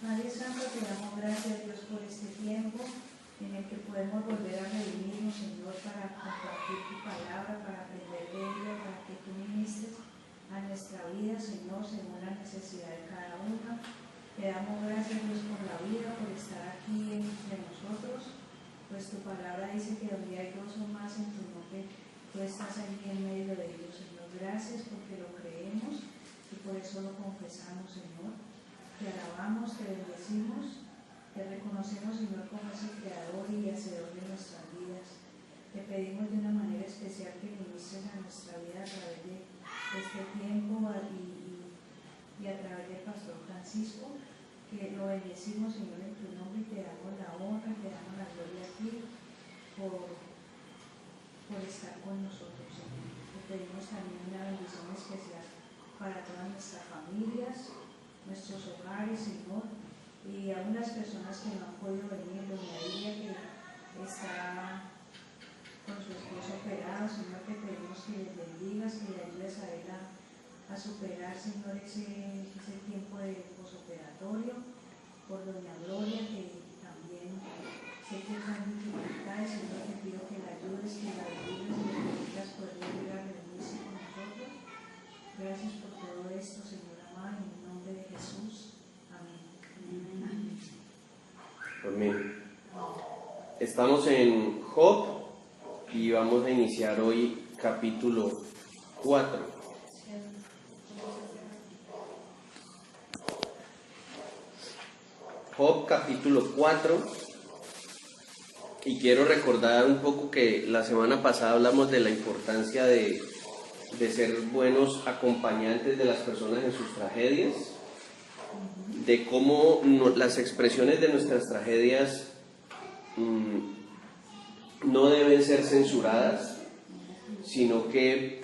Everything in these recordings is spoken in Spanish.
Padre Santo, te damos gracias, Dios, por este tiempo en el que podemos volver a reunirnos, Señor, para compartir tu palabra, para aprender de ella, para que tú ministres a nuestra vida, Señor, según la necesidad de cada uno. Te damos gracias, Dios, por la vida, por estar aquí entre nosotros, pues tu palabra dice que donde hay dos o más en tu nombre, tú estás allí en medio de ellos, Señor. Gracias porque lo creemos y por eso lo confesamos, Señor. Te alabamos, te bendecimos, te reconocemos, Señor, como ese creador y hacedor de nuestras vidas. Te pedimos de una manera especial que ministres a nuestra vida a través de este tiempo y a través del pastor Francisco, que lo bendecimos, Señor, en tu nombre, y te damos la honra, te damos la gloria a ti por estar con nosotros, Señor. Te pedimos también una bendición especial para todas nuestras familias, nuestros hogares, Señor, y a unas personas que no han podido venir, doña Lidia, que está con su esposo operado, Señor, te pedimos que les bendigas, que le ayudes a él a superar, Señor, ese tiempo de posoperatorio. Por doña Gloria, que también sé que están dificultades, Señor, te pido que la ayudes, que la bendigas y le permitas poder volver a reunirse con nosotros. Gracias por todo esto, Señor amado, en el nombre de Jesús. Amén. Amén. Estamos en Job y vamos a iniciar hoy capítulo 4. Job capítulo 4, y quiero recordar un poco que la semana pasada hablamos de la importancia de ser buenos acompañantes de las personas en sus tragedias, de cómo las expresiones de nuestras tragedias no deben ser censuradas, sino que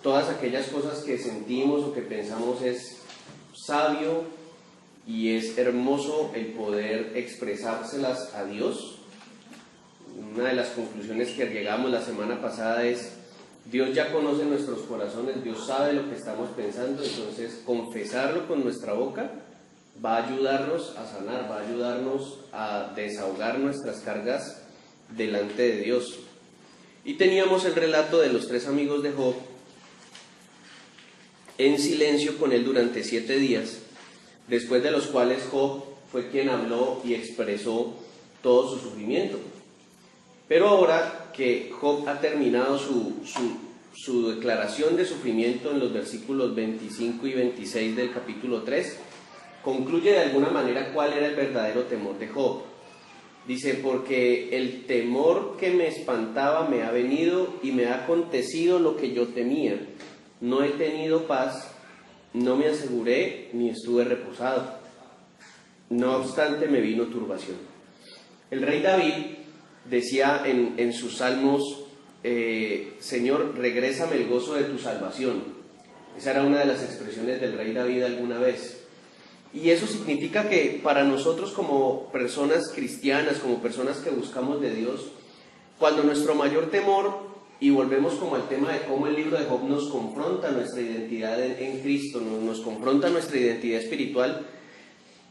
todas aquellas cosas que sentimos o que pensamos es sabio y es hermoso el poder expresárselas a Dios. Una de las conclusiones que llegamos la semana pasada es: Dios ya conoce nuestros corazones, Dios sabe lo que estamos pensando, entonces confesarlo con nuestra boca va a ayudarnos a sanar, va a ayudarnos a desahogar nuestras cargas delante de Dios. Y teníamos el relato de los 3 amigos de Job en silencio con él durante 7 días, después de los cuales Job fue quien habló y expresó todo su sufrimiento. Pero ahora que Job ha terminado su declaración de sufrimiento en los versículos 25 y 26 del capítulo 3, concluye de alguna manera cuál era el verdadero temor de Job. Dice: porque el temor que me espantaba me ha venido y me ha acontecido lo que yo temía. No he tenido paz, no me aseguré ni estuve reposado. No obstante me vino turbación. El rey David decía en sus salmos: Señor, regrésame el gozo de tu salvación. Esa era una de las expresiones del rey David alguna vez. Y eso significa que para nosotros como personas cristianas, como personas que buscamos de Dios, cuando nuestro mayor temor, y volvemos como al tema de cómo el libro de Job nos confronta nuestra identidad en Cristo, nos confronta nuestra identidad espiritual,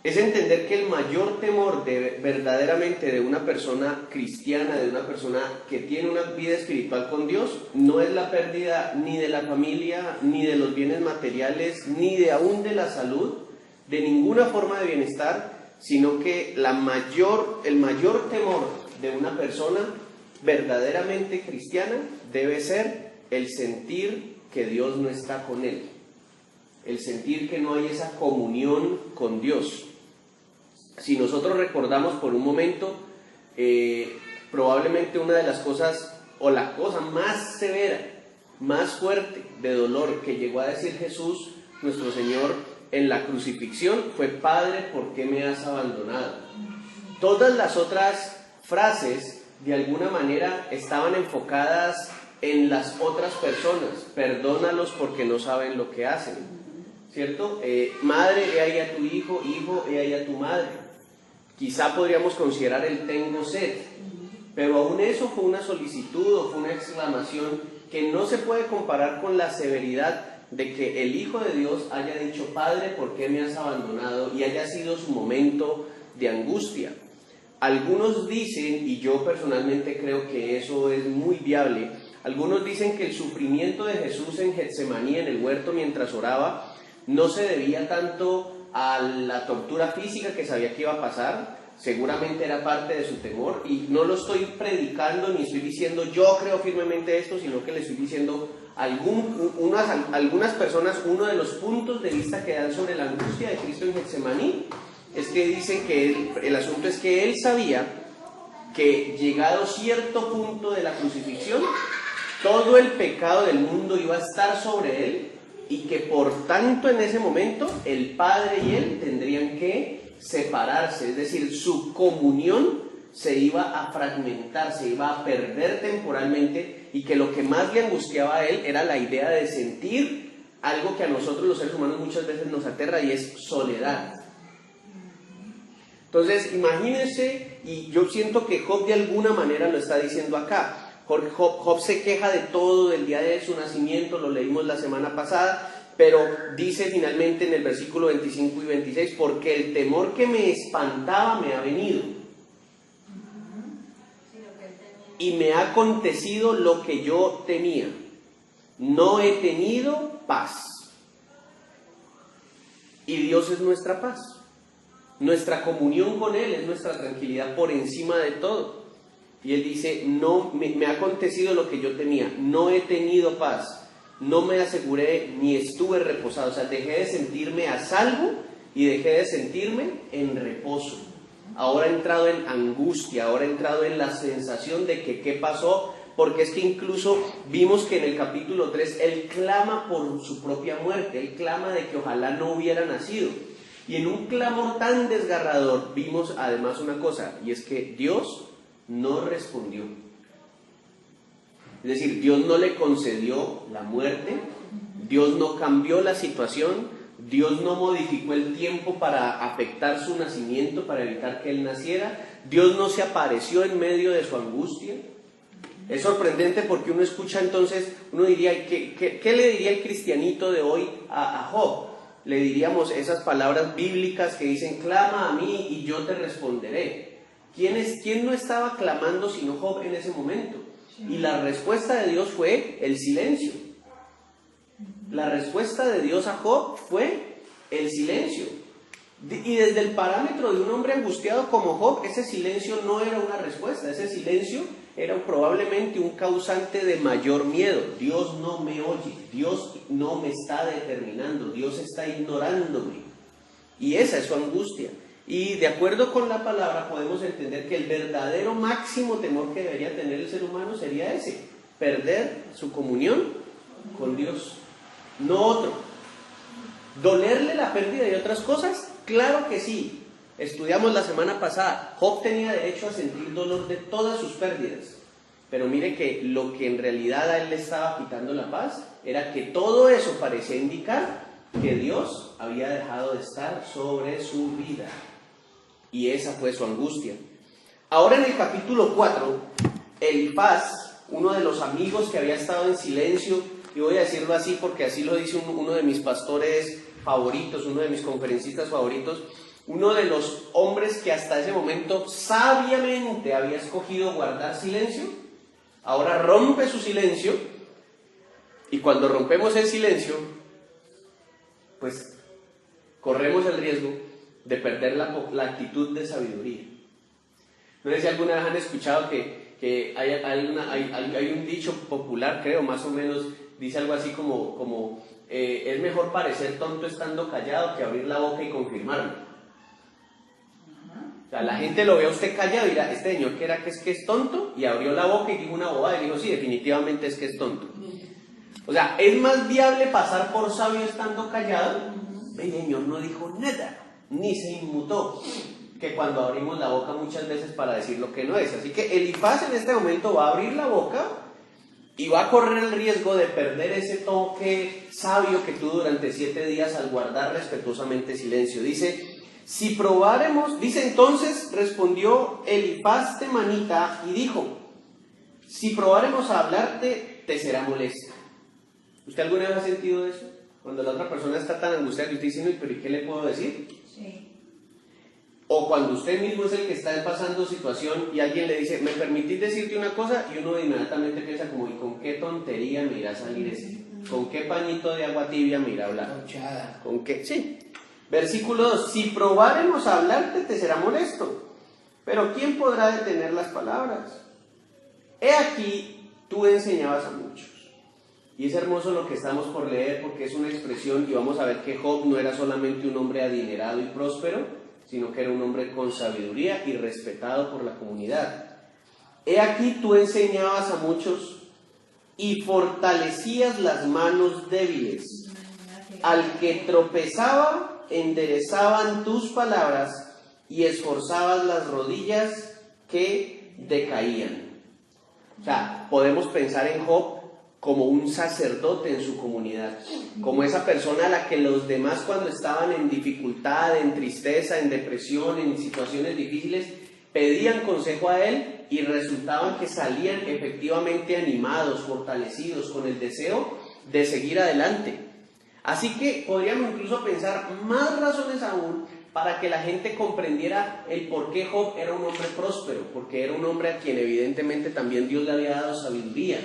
es entender que el mayor temor verdaderamente de una persona cristiana, de una persona que tiene una vida espiritual con Dios, no es la pérdida ni de la familia, ni de los bienes materiales, ni de aún de la salud, de ninguna forma de bienestar, sino que el mayor temor de una persona verdaderamente cristiana debe ser el sentir que Dios no está con él, el sentir que no hay esa comunión con Dios. Si nosotros recordamos por un momento, probablemente una de las cosas, o la cosa más severa, más fuerte de dolor que llegó a decir Jesús, nuestro Señor, en la crucifixión fue: Padre, ¿por qué me has abandonado? Todas las otras frases de alguna manera estaban enfocadas en las otras personas. Perdónalos porque no saben lo que hacen, ¿cierto? Madre, he ahí a tu hijo, hijo, he ahí a tu madre. Quizá podríamos considerar el tengo sed, pero aún eso fue una solicitud o fue una exclamación que no se puede comparar con la severidad de que el Hijo de Dios haya dicho, Padre, ¿por qué me has abandonado? Y haya sido su momento de angustia. Algunos dicen, y yo personalmente creo que eso es muy viable, algunos dicen que el sufrimiento de Jesús en Getsemaní, en el huerto mientras oraba, no se debía tanto a la tortura física que sabía que iba a pasar, seguramente era parte de su temor, y no lo estoy predicando ni estoy diciendo yo creo firmemente esto, sino que le estoy diciendo algunas personas, uno de los puntos de vista que dan sobre la angustia de Cristo en Getsemaní, es que dicen que el asunto es que él sabía que llegado cierto punto de la crucifixión, todo el pecado del mundo iba a estar sobre él y que por tanto en ese momento el Padre y él tendrían que separarse, es decir, su comunión se iba a fragmentar, se iba a perder temporalmente y que lo que más le angustiaba a él era la idea de sentir algo que a nosotros los seres humanos muchas veces nos aterra y es soledad. Entonces, imagínense, y yo siento que Job de alguna manera lo está diciendo acá. Job se queja de todo, del día de su nacimiento, lo leímos la semana pasada, pero dice finalmente en el versículo 25 y 26, porque el temor que me espantaba me ha venido, y me ha acontecido lo que yo temía, no he tenido paz. Y Dios es nuestra paz. Nuestra comunión con Él es nuestra tranquilidad por encima de todo. Y Él dice, no, me ha acontecido lo que yo temía, no he tenido paz, no me aseguré ni estuve reposado. O sea, dejé de sentirme a salvo y dejé de sentirme en reposo. Ahora he entrado en angustia, ahora he entrado en la sensación de que qué pasó, porque es que incluso vimos que en el capítulo 3 Él clama por su propia muerte, Él clama de que ojalá no hubiera nacido. Y en un clamor tan desgarrador vimos además una cosa, y es que Dios no respondió. Es decir, Dios no le concedió la muerte, Dios no cambió la situación, Dios no modificó el tiempo para afectar su nacimiento, para evitar que Él naciera, Dios no se apareció en medio de su angustia. Es sorprendente porque uno escucha entonces, uno diría, ¿qué le diría el cristianito de hoy a Job? Le diríamos esas palabras bíblicas que dicen, clama a mí y yo te responderé. ¿Quién no estaba clamando sino Job en ese momento? Y la respuesta de Dios fue el silencio. La respuesta de Dios a Job fue el silencio. Y desde el parámetro de un hombre angustiado como Job, ese silencio no era una respuesta, ese silencio era probablemente un causante de mayor miedo. Dios no me oye, Dios no me está determinando, Dios está ignorándome. Y esa es su angustia. Y de acuerdo con la palabra podemos entender que el verdadero máximo temor que debería tener el ser humano sería ese, perder su comunión con Dios, no otro. ¿Dolerle la pérdida de otras cosas? Claro que sí. Estudiamos la semana pasada, Job tenía derecho a sentir dolor de todas sus pérdidas, pero mire que lo que en realidad a él le estaba quitando la paz era que todo eso parecía indicar que Dios había dejado de estar sobre su vida, y esa fue su angustia. Ahora en el capítulo 4, Elifaz, uno de los amigos que había estado en silencio, y voy a decirlo así porque así lo dice uno de mis pastores favoritos, uno de mis conferencistas favoritos, uno de los hombres que hasta ese momento sabiamente había escogido guardar silencio, ahora rompe su silencio, y cuando rompemos el silencio, pues corremos el riesgo de perder la actitud de sabiduría. No sé si alguna vez han escuchado que hay un dicho popular, creo, más o menos, dice algo así como es mejor parecer tonto estando callado que abrir la boca y confirmarlo. O sea, la gente lo ve a usted callado y dirá, este señor que era que es tonto, y abrió la boca y dijo una bobada y dijo, sí, definitivamente es que es tonto. O sea, es más viable pasar por sabio estando callado, el señor no dijo nada, ni se inmutó, que cuando abrimos la boca muchas veces para decir lo que no es. Así que Elifaz en este momento va a abrir la boca y va a correr el riesgo de perder ese toque sabio que tuvo durante 7 días al guardar respetuosamente silencio. Dice entonces respondió Elifaz temanita y dijo, si probáremos a hablarte, te será molesta. ¿Usted alguna vez ha sentido eso? Cuando la otra persona está tan angustiada que usted dice, no, pero ¿y qué le puedo decir? Sí. O cuando usted mismo es el que está pasando situación y alguien le dice, ¿me permitís decirte una cosa? Y uno inmediatamente piensa como, ¿y con qué tontería me irá a salir ese? ¿Con qué pañito de agua tibia me irá a hablar? Conchada. ¿Con qué? Sí. Versículo 2, si probáremos a hablarte, te será molesto, pero ¿quién podrá detener las palabras? He aquí, tú enseñabas a muchos. Y es hermoso lo que estamos por leer porque es una expresión y vamos a ver que Job no era solamente un hombre adinerado y próspero, sino que era un hombre con sabiduría y respetado por la comunidad. He aquí, tú enseñabas a muchos y fortalecías las manos débiles. Al que tropezaba, enderezaban tus palabras y esforzabas las rodillas que decaían. O sea, podemos pensar en Job como un sacerdote en su comunidad, como esa persona a la que los demás cuando estaban en dificultad, en tristeza, en depresión, en situaciones difíciles, pedían consejo a él y resultaban que salían efectivamente animados, fortalecidos, con el deseo de seguir adelante. Así que podríamos incluso pensar más razones aún para que la gente comprendiera el por qué Job era un hombre próspero, porque era un hombre a quien evidentemente también Dios le había dado sabiduría.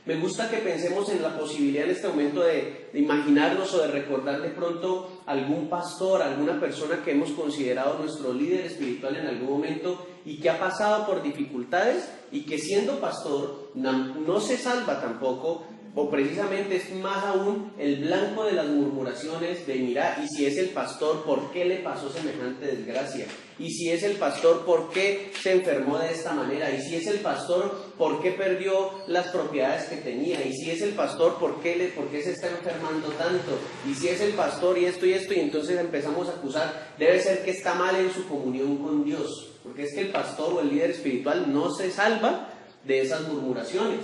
Me gusta que pensemos en la posibilidad en este momento de imaginarnos o de recordar de pronto algún pastor, alguna persona que hemos considerado nuestro líder espiritual en algún momento y que ha pasado por dificultades y que siendo pastor no se salva tampoco, o precisamente es más aún el blanco de las murmuraciones de mira, y si es el pastor, ¿por qué le pasó semejante desgracia? Y si es el pastor, ¿por qué se enfermó de esta manera? Y si es el pastor, ¿por qué perdió las propiedades que tenía? Y si es el pastor, ¿por qué se está enfermando tanto? Y si es el pastor y esto, y entonces empezamos a acusar, debe ser que está mal en su comunión con Dios, porque es que el pastor o el líder espiritual no se salva de esas murmuraciones.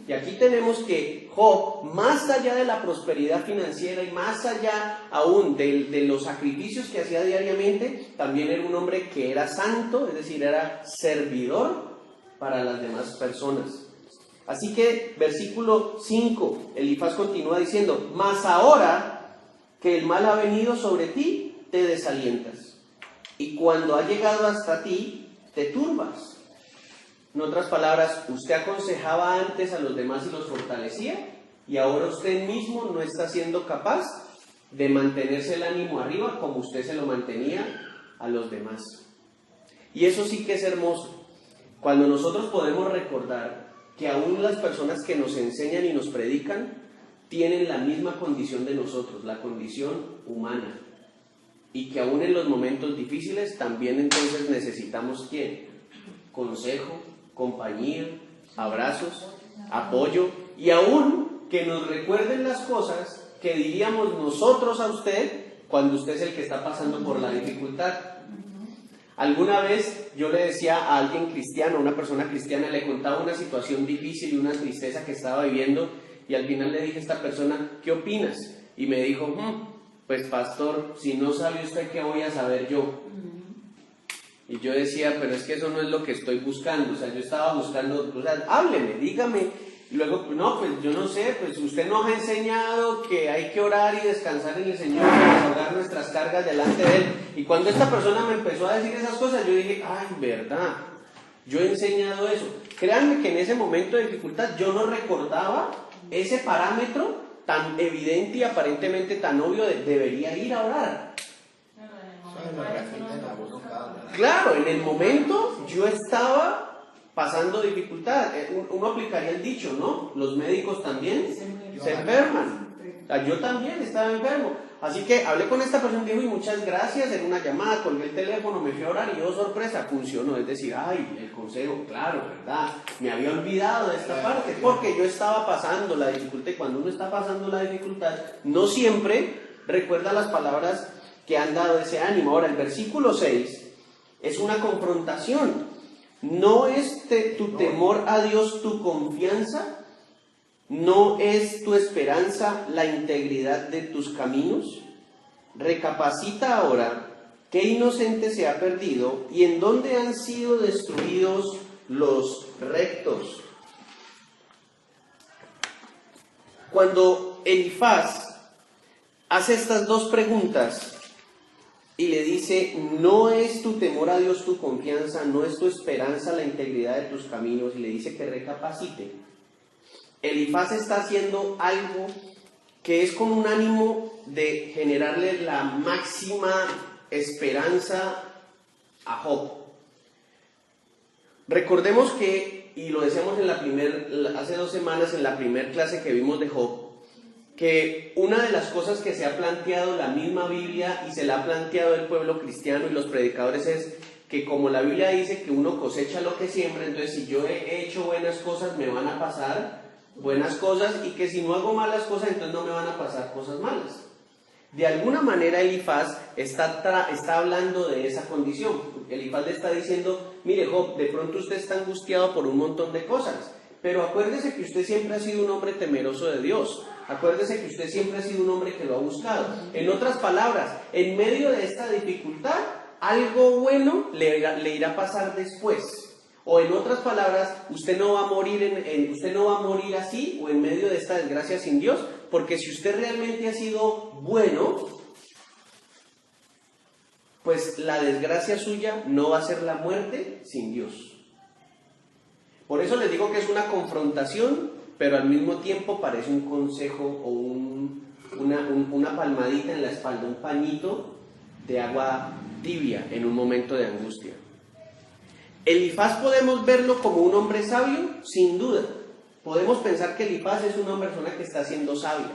Y aquí tenemos que Job, más allá de la prosperidad financiera y más allá aún de los sacrificios que hacía diariamente, también era un hombre que era santo, es decir, era servidor para las demás personas. Así que, versículo 5, Elifaz continúa diciendo, mas ahora que el mal ha venido sobre ti, te desalientas, y cuando ha llegado hasta ti, te turbas. En otras palabras, usted aconsejaba antes a los demás y los fortalecía, y ahora usted mismo no está siendo capaz de mantenerse el ánimo arriba como usted se lo mantenía a los demás. Y eso sí que es hermoso, cuando nosotros podemos recordar que aún las personas que nos enseñan y nos predican tienen la misma condición de nosotros, la condición humana, y que aún en los momentos difíciles también entonces necesitamos ¿quién? Consejo, compañía, abrazos, apoyo y aún que nos recuerden las cosas que diríamos nosotros a usted cuando usted es el que está pasando por la dificultad. Alguna vez yo le decía a alguien cristiano, a una persona cristiana, le contaba una situación difícil y una tristeza que estaba viviendo y al final le dije a esta persona, ¿qué opinas? Y me dijo, pues pastor, si no sabe usted, ¿qué voy a saber yo? Y yo decía, pero es que eso no es lo que estoy buscando, o sea, yo estaba buscando, o sea, hábleme, dígame, y luego, no, pues yo no sé, pues usted nos ha enseñado que hay que orar y descansar en el Señor, y desahogar nuestras cargas delante de Él, y cuando esta persona me empezó a decir esas cosas, yo dije, ay, verdad, yo he enseñado eso. Créanme que en ese momento de dificultad yo no recordaba ese parámetro tan evidente y aparentemente tan obvio de debería ir a orar. Claro, en el momento yo estaba pasando dificultad. Uno aplicaría el dicho, ¿no? Los médicos también se enferman. O sea, yo también estaba enfermo. Así que hablé con esta persona y dijo, y muchas gracias, en una llamada, colgué el teléfono, me fui a orar y yo, sorpresa, funcionó. Es decir, ay, el consejo, claro, ¿verdad? Me había olvidado de esta parte, porque yo estaba pasando la dificultad. Y cuando uno está pasando la dificultad, no siempre recuerda las palabras que han dado ese ánimo. Ahora, el versículo 6 es una confrontación. ¿No es tu temor a Dios tu confianza? ¿No es tu esperanza la integridad de tus caminos? Recapacita ahora qué inocente se ha perdido y en dónde han sido destruidos los rectos. Cuando Elifaz hace estas dos preguntas y le dice, no es tu temor a Dios tu confianza, no es tu esperanza la integridad de tus caminos, y le dice que recapacite. Elifaz está haciendo algo que es con un ánimo de generarle la máxima esperanza a Job. Recordemos que, y lo decíamos hace 2 semanas en la primera clase que vimos de Job, que una de las cosas que se ha planteado la misma Biblia y se la ha planteado el pueblo cristiano y los predicadores es que como la Biblia dice que uno cosecha lo que siembra, entonces si yo he hecho buenas cosas me van a pasar buenas cosas, y que si no hago malas cosas entonces no me van a pasar cosas malas. De alguna manera Elifaz está hablando de esa condición. Elifaz le está diciendo, mire Job, de pronto usted está angustiado por un montón de cosas, pero acuérdese que usted siempre ha sido un hombre temeroso de Dios. Acuérdese que usted siempre ha sido un hombre que lo ha buscado. En otras palabras, en medio de esta dificultad, algo bueno le irá a pasar después. O en otras palabras, usted no va a morir así o en medio de esta desgracia sin Dios, porque si usted realmente ha sido bueno, pues la desgracia suya no va a ser la muerte sin Dios. Por eso les digo que es una confrontación, pero al mismo tiempo parece un consejo o una palmadita en la espalda, un pañito de agua tibia en un momento de angustia. Elifaz podemos verlo como un hombre sabio, sin duda. Podemos pensar que Elifaz es una persona que está siendo sabia,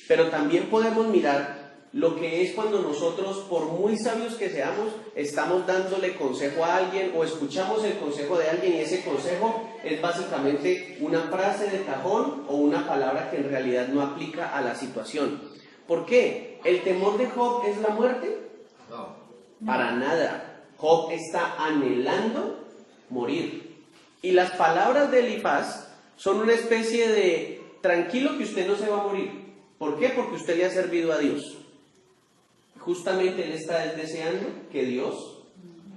pero también podemos mirar lo que es cuando nosotros, por muy sabios que seamos, estamos dándole consejo a alguien o escuchamos el consejo de alguien y ese consejo es básicamente una frase de cajón o una palabra que en realidad no aplica a la situación. ¿Por qué? ¿El temor de Job es la muerte? No. Para nada. Job está anhelando morir. Y las palabras de Elifaz son una especie de tranquilo que usted no se va a morir. ¿Por qué? Porque usted le ha servido a Dios. Justamente él está deseando que Dios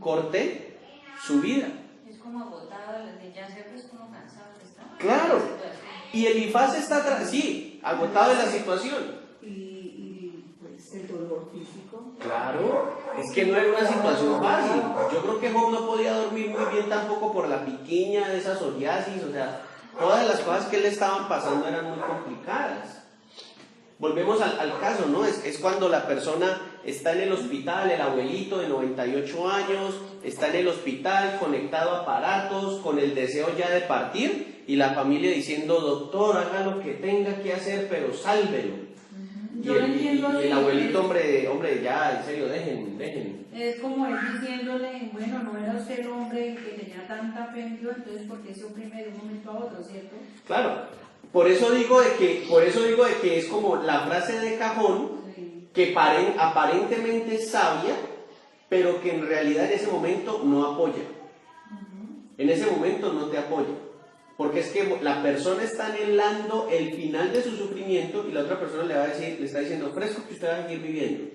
corte su vida. Es como agotado, ya se es como cansado que está. Claro. Y Elifaz está agotado de la situación. Y pues el dolor físico. Claro, es que no era una situación fácil. Yo creo que Job no podía dormir muy bien tampoco por la piquiña de esa psoriasis, o sea, todas las cosas que le estaban pasando eran muy complicadas. Volvemos al caso, ¿no? Es cuando la persona está en el hospital, el abuelito de 98 años, está en el hospital conectado a aparatos, con el deseo ya de partir, y la familia diciendo, doctor, haga lo que tenga que hacer, pero sálvelo. Y el abuelito, hombre, ya, en serio, dejen. Es como él diciéndole, bueno, no era usted el hombre que tenía tanta fe en Dios, entonces ¿por qué se oprime de un momento a otro, cierto? Claro. Por eso digo de que es como la frase de cajón, que aparentemente es sabia, pero que en realidad en ese momento no apoya. En ese momento no te apoya. Porque es que la persona está anhelando el final de su sufrimiento y la otra persona le está diciendo, fresco que usted va a seguir viviendo.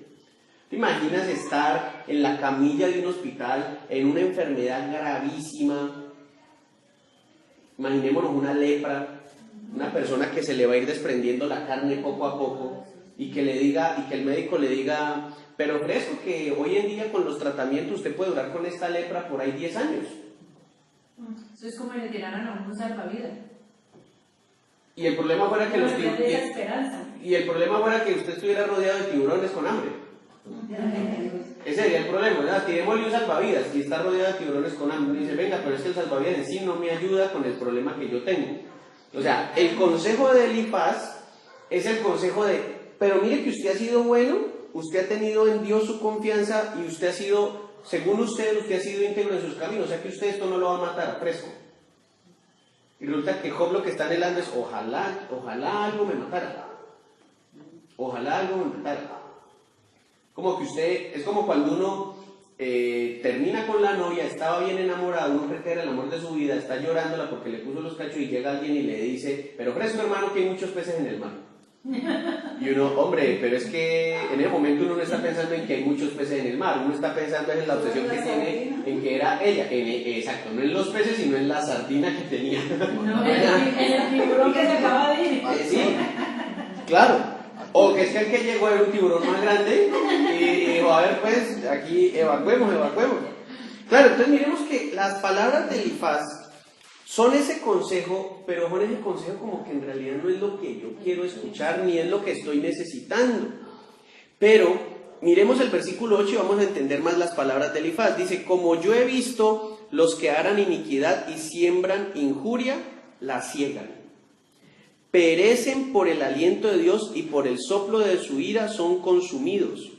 ¿Te imaginas estar en la camilla de un hospital en una enfermedad gravísima? Imaginémonos una lepra. Una persona que se le va a ir desprendiendo la carne poco a poco y que el médico le diga, pero fresco que hoy en día con los tratamientos usted puede durar con esta lepra por ahí 10 años. Eso es como le tiraran a un salvavidas. Y el problema fuera que usted estuviera rodeado de tiburones con hambre. Ese sería el problema, ¿verdad? Tirémosle un salvavidas y está rodeado de tiburones con hambre. Y dice, venga, pero es que el salvavidas en sí no me ayuda con el problema que yo tengo. O sea, el consejo de Elifaz es el consejo de, pero mire que usted ha sido bueno, usted ha tenido en Dios su confianza y usted ha sido, según usted ha sido íntegro en sus caminos, o sea que usted esto no lo va a matar, fresco. Y resulta que Job lo que está anhelando es, ojalá algo me matara. Ojalá algo me matara. Como que usted, es como cuando uno termina con la novia, estaba bien enamorado, uno cree que era el amor de su vida, está llorándola porque le puso los cachos y llega alguien y le dice, pero fresco hermano que hay muchos peces en el mar. Y uno, hombre, pero es que en el momento uno no está pensando en que hay muchos peces en el mar, uno está pensando en la obsesión que tiene en que era ella, exacto, no en los peces sino en la sardina que tenía. No, en el tiburón que se acaba de ir. Sí, claro. O que es que el que llegó era un tiburón más grande y dijo, a ver pues, aquí evacuemos. Claro, entonces miremos que las palabras de Elifaz son ese consejo, pero son ese consejo como que en realidad no es lo que yo quiero escuchar, ni es lo que estoy necesitando. Pero miremos el versículo 8 y vamos a entender más las palabras de Elifaz. Dice, como yo he visto los que harán iniquidad y siembran injuria, la ciegan. Perecen por el aliento de Dios y por el soplo de su ira son consumidos.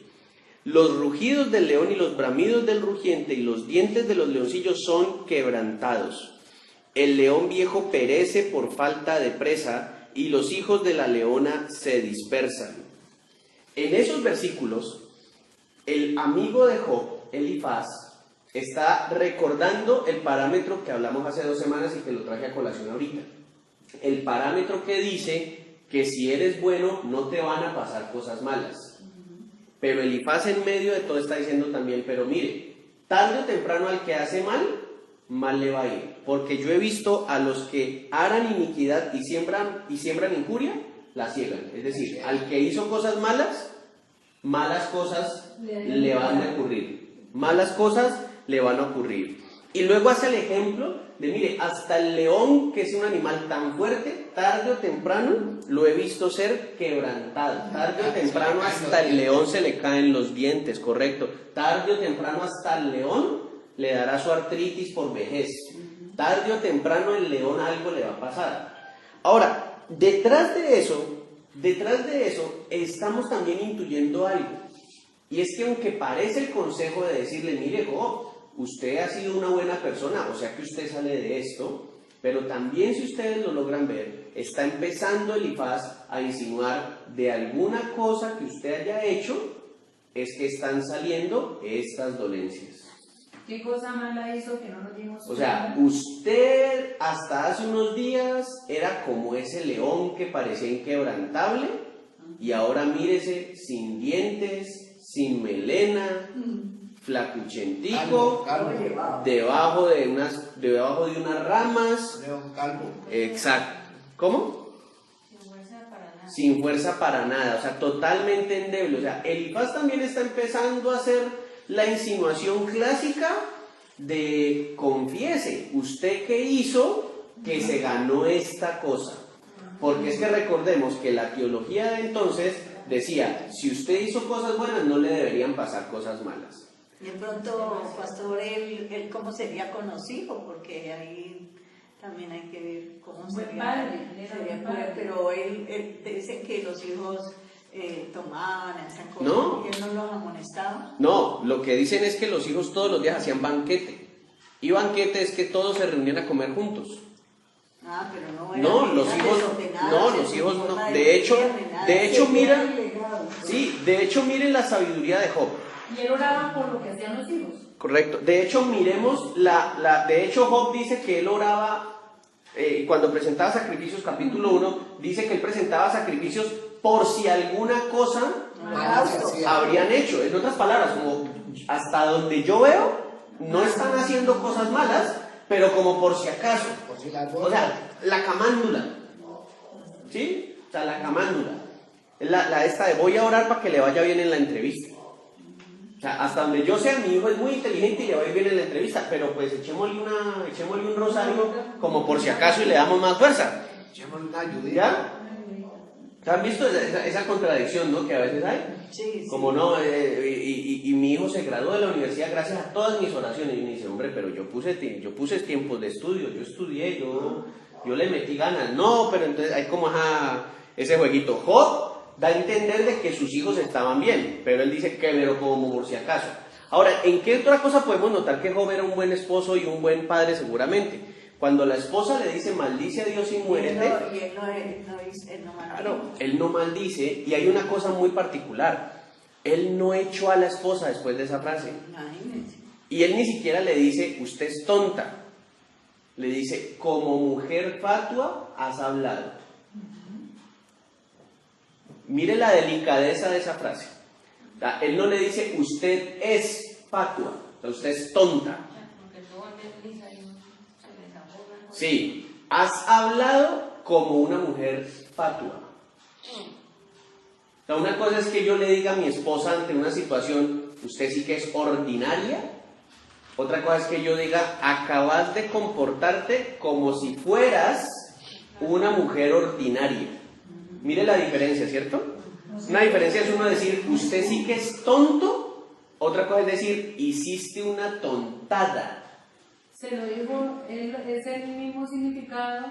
Los rugidos del león y los bramidos del rugiente y los dientes de los leoncillos son quebrantados. El león viejo perece por falta de presa y los hijos de la leona se dispersan. En esos versículos, el amigo de Job, Elifaz, está recordando el parámetro que hablamos hace 2 semanas y que lo traje a colación ahorita. El parámetro que dice que si eres bueno no te van a pasar cosas malas. Pero Elifaz en medio de todo está diciendo también, pero mire, tarde o temprano al que hace mal, mal le va a ir. Porque yo he visto a los que harán iniquidad y siembran injuria, la ciegan. Es decir, al que hizo cosas malas, malas cosas le van a ocurrir. Malas cosas le van a ocurrir. Y luego hace el ejemplo de, mire, hasta el león, que es un animal tan fuerte, tarde o temprano lo he visto ser quebrantado. Tarde o temprano hasta el león se le caen los dientes, correcto. Tarde o temprano hasta el león le dará su artritis por vejez. Tarde o temprano el león algo le va a pasar. Ahora, detrás de eso estamos también intuyendo algo. Y es que aunque parece el consejo de decirle, mire, Job, usted ha sido una buena persona, o sea que usted sale de esto, pero también si ustedes lo logran ver, está empezando Elifaz a insinuar de alguna cosa que usted haya hecho, es que están saliendo estas dolencias. ¿Qué cosa mala hizo que no nos dimos cuenta? O sea, usted hasta hace unos días era como ese león que parecía inquebrantable y ahora mírese sin dientes, sin melena, flacuchentico, debajo de unas ramas. León calvo. Exacto. ¿Cómo? Sin fuerza para nada. Sin fuerza para nada, o sea, totalmente endeble. O sea, Elifaz también está empezando a hacer la insinuación clásica de confiese, ¿usted qué hizo que se ganó esta cosa? Porque es que recordemos que la teología de entonces decía, si usted hizo cosas buenas no le deberían pasar cosas malas. De pronto, pastor, él cómo sería con los hijos, porque ahí también hay que ver cómo Buen sería. padre, él era buen padre. Pero él dice que los hijos tomaban, hacían cosas, No. y él no los amonestaba. No, lo que dicen es que los hijos todos los días hacían banquete. Y banquete es que todos se reunían a comer juntos. Ah, pero no No, los hijos no. De hecho, miren la sabiduría de Job. Y él oraba por lo que hacían los hijos. Correcto. De hecho, miremos de hecho, Job dice que él oraba cuando presentaba sacrificios, capítulo 1, dice que él presentaba sacrificios por si alguna cosa habrían hecho. En otras palabras, como hasta donde yo veo, no están haciendo cosas malas, pero como por si acaso. O sea, la camándula. ¿Sí? O sea, la camándula. La esta de voy a orar para que le vaya bien en la entrevista. O sea, hasta donde yo sé, mi hijo es muy inteligente y le va a ir bien en la entrevista, pero pues echémosle un rosario como por si acaso y le damos más fuerza. Echémosle una ayudita. ¿Ya? ¿Han visto esa contradicción, no? Que a veces hay. Sí. Como no, y mi hijo se graduó de la universidad gracias a todas mis oraciones. Y me dice, hombre, pero yo puse tiempos de estudio, yo estudié, yo le metí ganas. No, pero entonces hay como ese jueguito. Job da a entender de que sus hijos estaban bien, pero él dice que pero como por si acaso. Ahora, ¿en qué otra cosa podemos notar que Job era un buen esposo y un buen padre seguramente? Cuando la esposa le dice maldice a Dios y muérete, él no maldice, y hay una cosa muy particular, él no echó a la esposa después de esa frase, y él ni siquiera le dice usted es tonta, le dice como mujer fatua has hablado. Mire la delicadeza de esa frase. O sea, él no le dice usted es fatua, o sea, usted es tonta. Porque todo desliza y se les ahoga. Sí, has hablado como una mujer fatua. O sea, una cosa es que yo le diga a mi esposa ante una situación, usted sí que es ordinaria. Otra cosa es que yo diga, acabas de comportarte como si fueras una mujer ordinaria. Mire la diferencia, ¿cierto? Una diferencia es uno decir, usted sí que es tonto. Otra cosa es decir, hiciste una tontada. Se lo dijo, es el mismo significado,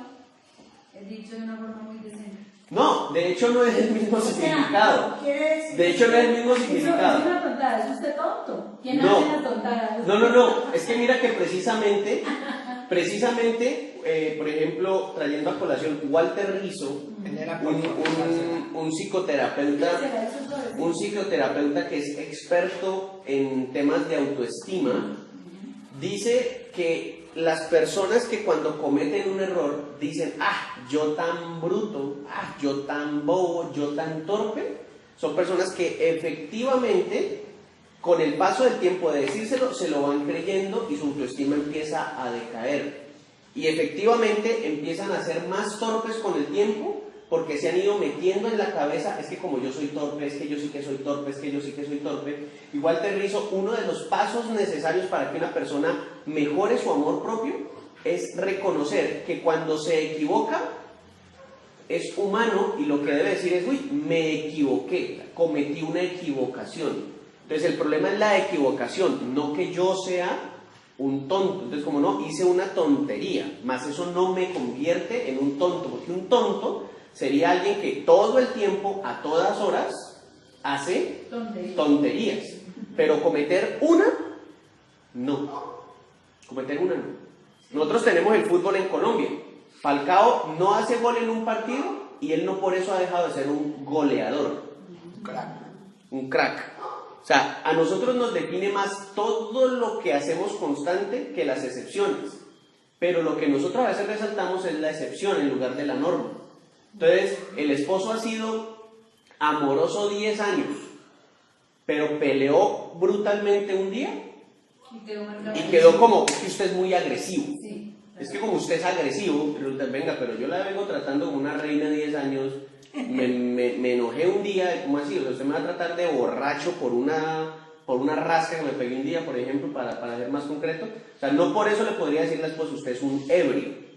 dicho de una forma muy decente. No, de hecho no es el mismo significado. De hecho no es el mismo Eso significado. es una tontada, es usted tonto. ¿Quién No. hace la tontada? No, es que mira que precisamente, por ejemplo, trayendo a colación, Walter Rizzo, un psicoterapeuta que es experto en temas de autoestima, dice que las personas que cuando cometen un error dicen, yo tan bruto, yo tan bobo, yo tan torpe, son personas que efectivamente con el paso del tiempo de decírselo se lo van creyendo y su autoestima empieza a decaer y efectivamente empiezan a ser más torpes con el tiempo porque se han ido metiendo en la cabeza, es que como yo soy torpe, es que yo sí que soy torpe, es que yo sí que soy torpe. Igual te Rizzo, uno de los pasos necesarios para que una persona mejore su amor propio es reconocer que cuando se equivoca es humano y lo que debe decir es, me equivoqué, cometí una equivocación. Entonces el problema es la equivocación, no que yo sea un tonto. Entonces como no, hice una tontería, más eso no me convierte en un tonto, porque un tonto sería alguien que todo el tiempo, a todas horas, hace tonterías. Pero cometer una, no. Cometer una, no. Nosotros tenemos el fútbol en Colombia. Falcao no hace gol en un partido y él no por eso ha dejado de ser un goleador. Un crack. O sea, a nosotros nos define más todo lo que hacemos constante que las excepciones. Pero lo que nosotros a veces resaltamos es la excepción en lugar de la norma. Entonces, el esposo ha sido amoroso 10 años, pero peleó brutalmente un día y quedó como, es que usted es muy agresivo. Sí. Es que como usted es agresivo, venga, pero yo la vengo tratando como una reina 10 años, me enojé un día, ¿cómo así? O sea, usted me va a tratar de borracho por una rasca que me pegué un día, por ejemplo, para ser más concreto. O sea, no por eso le podría decir a la esposa, usted es un ebrio.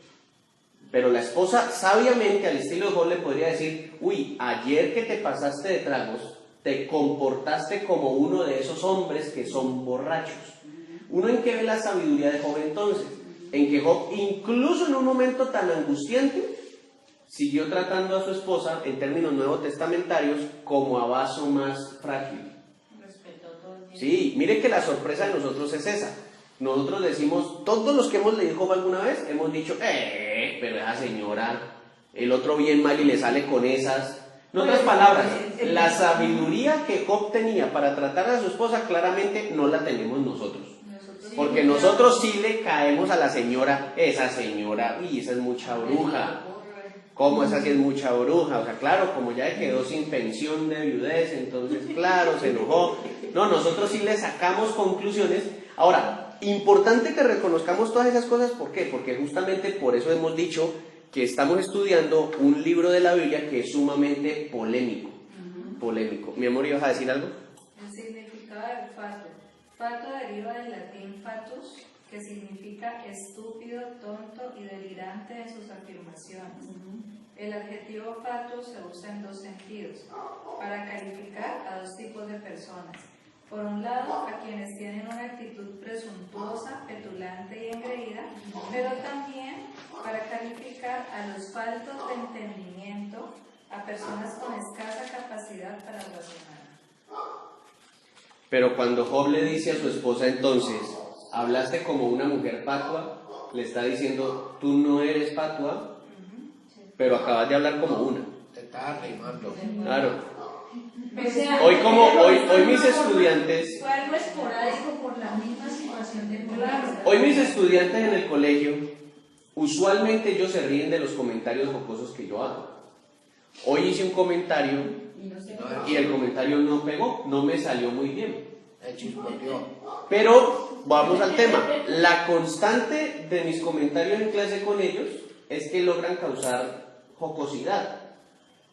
Pero la esposa, sabiamente, al estilo de Job, le podría decir, ayer que te pasaste de tragos, te comportaste como uno de esos hombres que son borrachos. ¿Uno en qué ve la sabiduría de Job entonces? En que Job, incluso en un momento tan angustiante, siguió tratando a su esposa, en términos nuevotestamentarios, como a vaso más frágil. Respetó todo el tiempo. Sí, mire que la sorpresa de nosotros es esa. Nosotros decimos, todos los que hemos leído Job alguna vez, hemos dicho, pero esa señora, el otro bien mal y le sale con esas. En otras palabras, la sabiduría que Job tenía para tratar a su esposa claramente no la tenemos nosotros. Porque nosotros sí le caemos a la señora, esa señora, esa es mucha bruja. ¿Cómo esa sí es mucha bruja? O sea, claro, como ya quedó sin pensión de viudez, entonces, claro, se enojó. No, nosotros sí le sacamos conclusiones. Ahora, importante que reconozcamos todas esas cosas, ¿por qué? Porque justamente por eso hemos dicho que estamos estudiando un libro de la Biblia que es sumamente polémico. Polémico. Mi amor, ¿ibas a decir algo? El significado del fato. Fato deriva del latín fatus, que significa estúpido, tonto y delirante en sus afirmaciones. El adjetivo fatus se usa en dos sentidos, para calificar a dos tipos de personas. Por un lado, a quienes tienen una actitud presuntuosa, petulante y engreída, pero también para calificar a los faltos de entendimiento, a personas con escasa capacidad para razonar. Pero cuando Job le dice a su esposa entonces, hablaste como una mujer patua, le está diciendo, tú no eres patua, pero acabas de hablar como una. Te estás arrimando. Claro. O sea, Hoy mis estudiantes, fue algo esporádico por la misma situación del colegio. hoy mis estudiantes en el colegio, usualmente ellos se ríen de los comentarios jocosos que yo hago. Hoy hice un comentario y el comentario no pegó, no me salió muy bien. Pero vamos al tema. La constante de mis comentarios en clase con ellos es que logran causar jocosidad.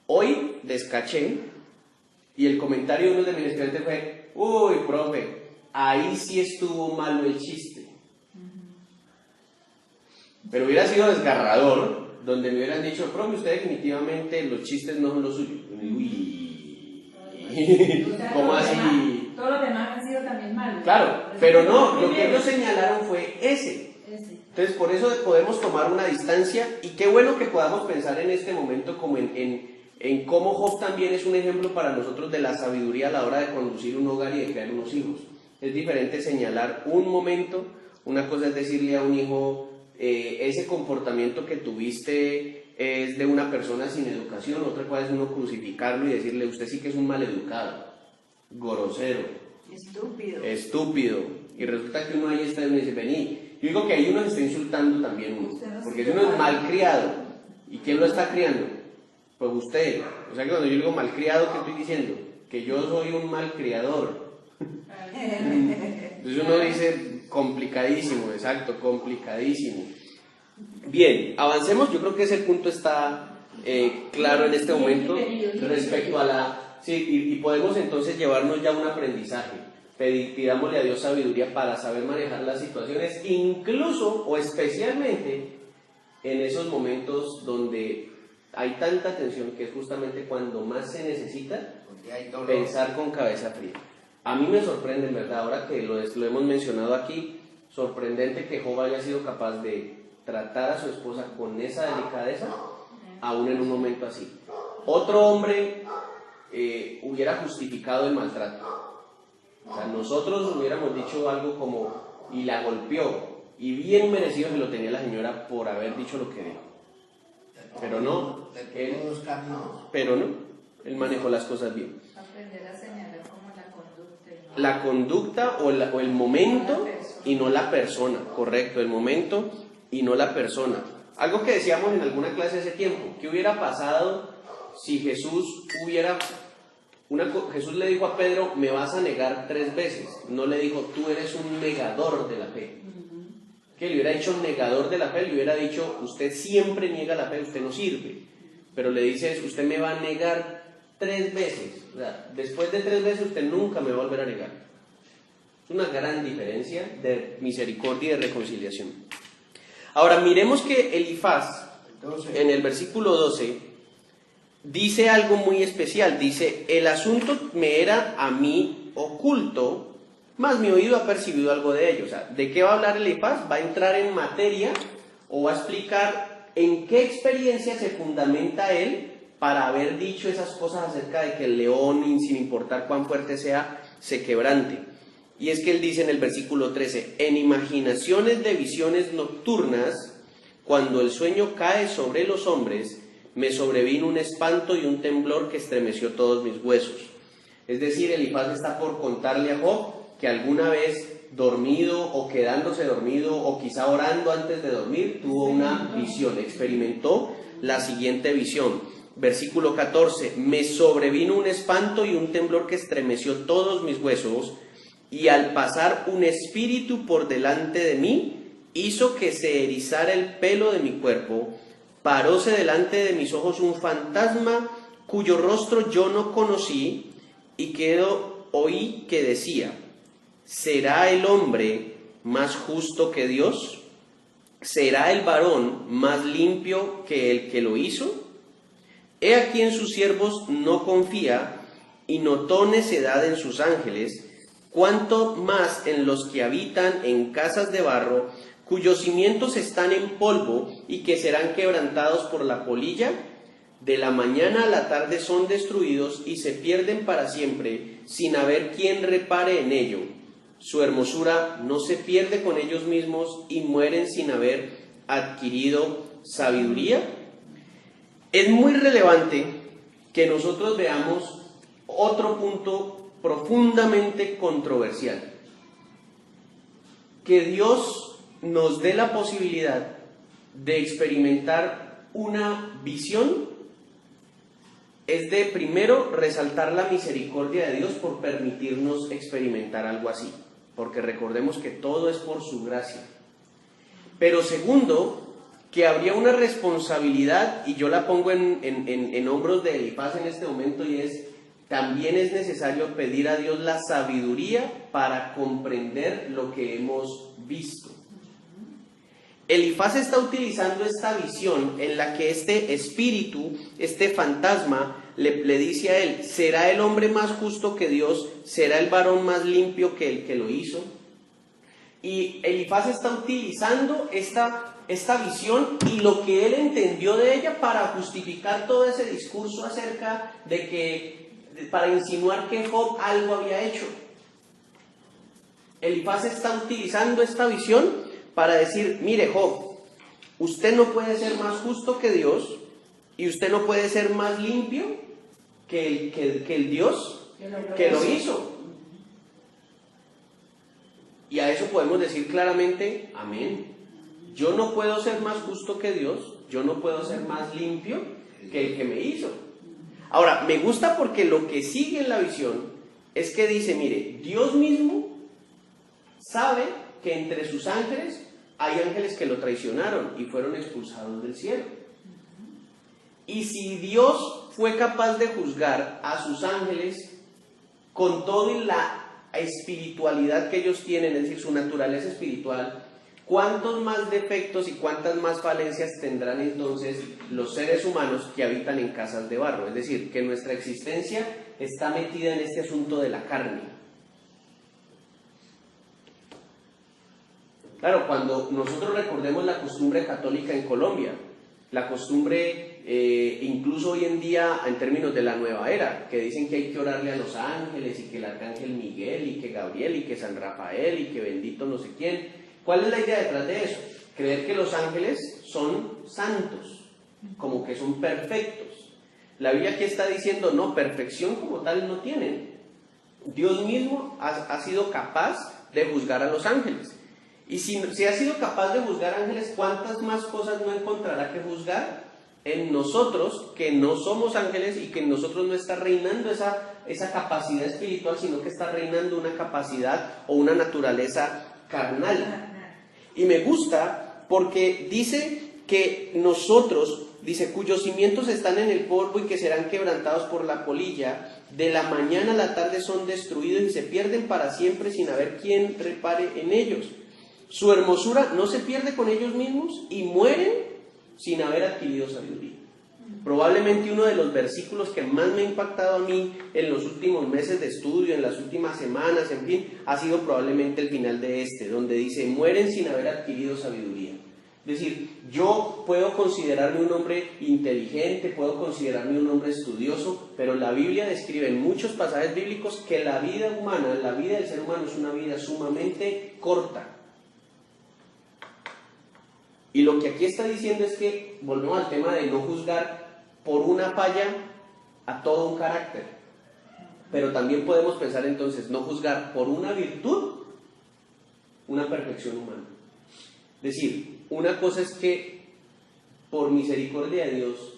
Hoy descaché Y el comentario de uno de mis estudiantes fue, uy, profe, ahí sí estuvo malo el chiste. Pero hubiera sido desgarrador, donde me hubieran dicho, profe, usted definitivamente los chistes no son los suyos. Uy, ¿cómo así? Todos los demás han sido también malos. Claro, pero no, lo que ellos señalaron fue ese. Entonces, por eso podemos tomar una distancia, y qué bueno que podamos pensar en este momento como en cómo Job también es un ejemplo para nosotros de la sabiduría a la hora de conducir un hogar y de crear unos hijos. Es diferente señalar un momento, una cosa es decirle a un hijo, ese comportamiento que tuviste es de una persona sin educación, otra cosa es uno crucificarlo y decirle, usted sí que es un maleducado, grosero, estúpido, y resulta que uno ahí está y uno dice, vení. Yo digo que ahí uno se está insultando también uno, porque si uno es malcriado, ¿y quién lo está criando? Pues usted. O sea que cuando yo digo malcriado, ¿qué estoy diciendo? Que yo soy un malcriador. Entonces uno dice, complicadísimo, exacto, complicadísimo. Bien, avancemos, yo creo que ese punto está claro en este momento respecto a la... Sí, y podemos entonces llevarnos ya un aprendizaje. Pidámosle a Dios sabiduría para saber manejar las situaciones, incluso o especialmente en esos momentos donde hay tanta tensión, que es justamente cuando más se necesita pensar con cabeza fría. A mí me sorprende, en verdad, ahora que lo hemos mencionado aquí, sorprendente que Job haya sido capaz de tratar a su esposa con esa delicadeza, aún en un momento así. Otro hombre hubiera justificado el maltrato. O sea, nosotros hubiéramos dicho algo como, y la golpeó, y bien merecido que lo tenía la señora por haber dicho lo que dijo. Pero no, él manejó las cosas bien. Aprender a señalar como la conducta. La conducta o el momento y no la persona, correcto, el momento y no la persona. Algo que decíamos en alguna clase hace tiempo, ¿qué hubiera pasado si Jesús le dijo a Pedro, me vas a negar 3 veces? No le dijo, tú eres un negador de la fe. Que le hubiera dicho negador de la fe, le hubiera dicho, usted siempre niega la fe, usted no sirve. Pero le dice, usted me va a negar 3 veces. O sea, después de 3 veces usted nunca me va a volver a negar. Es una gran diferencia de misericordia y de reconciliación. Ahora miremos que Elifaz, en el versículo 12, dice algo muy especial. Dice, el asunto me era a mí oculto, mas mi oído ha percibido algo de ello. O sea, ¿de qué va a hablar Elifaz? Va a entrar en materia o va a explicar en qué experiencia se fundamenta él para haber dicho esas cosas acerca de que el león, sin importar cuán fuerte sea, se quebrante. Y es que él dice en el versículo 13, en imaginaciones de visiones nocturnas, cuando el sueño cae sobre los hombres, me sobrevino un espanto y un temblor que estremeció todos mis huesos. Es decir, Elifaz está por contarle a Job que alguna vez dormido o quedándose dormido o quizá orando antes de dormir, tuvo una visión, experimentó la siguiente visión. Versículo 14, me sobrevino un espanto y un temblor que estremeció todos mis huesos, y al pasar un espíritu por delante de mí, hizo que se erizara el pelo de mi cuerpo, paróse delante de mis ojos un fantasma cuyo rostro yo no conocí, y oí que decía, ¿será el hombre más justo que Dios? ¿Será el varón más limpio que el que lo hizo? He aquí en sus siervos no confía, y notó necedad en sus ángeles, cuanto más en los que habitan en casas de barro, cuyos cimientos están en polvo y que serán quebrantados por la polilla. De la mañana a la tarde son destruidos y se pierden para siempre, sin haber quien repare en ello. Su hermosura no se pierde con ellos mismos y mueren sin haber adquirido sabiduría. Es muy relevante que nosotros veamos otro punto profundamente controversial. Que Dios nos dé la posibilidad de experimentar una visión es de, primero, resaltar la misericordia de Dios por permitirnos experimentar algo así, porque recordemos que todo es por su gracia. Pero segundo, que habría una responsabilidad, y yo la pongo en hombros de Elifaz en este momento, y es también es necesario pedir a Dios la sabiduría para comprender lo que hemos visto. Elifaz está utilizando esta visión en la que este espíritu, este fantasma, le dice a él: ¿será el hombre más justo que Dios? ¿Será el varón más limpio que el que lo hizo? Y Elifaz está utilizando esta visión y lo que él entendió de ella para justificar todo ese discurso acerca de que, para insinuar que Job algo había hecho. Elifaz está utilizando esta visión para decir: mire Job, usted no puede ser más justo que Dios y usted no puede ser más limpio que el Dios que lo hizo. Y a eso podemos decir claramente: amén. Yo no puedo ser más justo que Dios, yo no puedo ser más limpio que el que me hizo. Ahora, me gusta porque lo que sigue en la visión es que dice: mire, Dios mismo sabe que entre sus ángeles hay ángeles que lo traicionaron y fueron expulsados del cielo. Y si Dios fue capaz de juzgar a sus ángeles con toda la espiritualidad que ellos tienen, es decir, su naturaleza espiritual, ¿cuántos más defectos y cuántas más falencias tendrán entonces los seres humanos que habitan en casas de barro? Es decir, que nuestra existencia está metida en este asunto de la carne. Claro, cuando nosotros recordemos la costumbre católica en Colombia, la costumbre incluso hoy en día en términos de la nueva era, que dicen que hay que orarle a los ángeles y que el arcángel Miguel y que Gabriel y que San Rafael y que bendito no sé quién. ¿Cuál es la idea detrás de eso? Creer que los ángeles son santos, como que son perfectos. La Biblia aquí está diciendo: no, perfección como tal no tienen. Dios mismo ha sido capaz de juzgar a los ángeles. Y si ha sido capaz de juzgar ángeles, ¿cuántas más cosas no encontrará que juzgar en nosotros, que no somos ángeles y que en nosotros no está reinando esa capacidad espiritual, sino que está reinando una capacidad o una naturaleza carnal? Y me gusta porque dice que nosotros, dice, cuyos cimientos están en el polvo y que serán quebrantados por la polilla, de la mañana a la tarde son destruidos y se pierden para siempre sin haber quien repare en ellos. Su hermosura no se pierde con ellos mismos y mueren sin haber adquirido sabiduría. Probablemente uno de los versículos que más me ha impactado a mí en los últimos meses de estudio, en las últimas semanas, en fin, ha sido probablemente el final de donde dice: mueren sin haber adquirido sabiduría. Es decir, yo puedo considerarme un hombre inteligente, puedo considerarme un hombre estudioso, pero la Biblia describe en muchos pasajes bíblicos que la vida humana, la vida del ser humano es una vida sumamente corta. Y lo que aquí está diciendo es que volvemos al tema de no juzgar por una falla a todo un carácter, pero también podemos pensar entonces no juzgar por una virtud una perfección humana. Es decir, una cosa es que por misericordia de Dios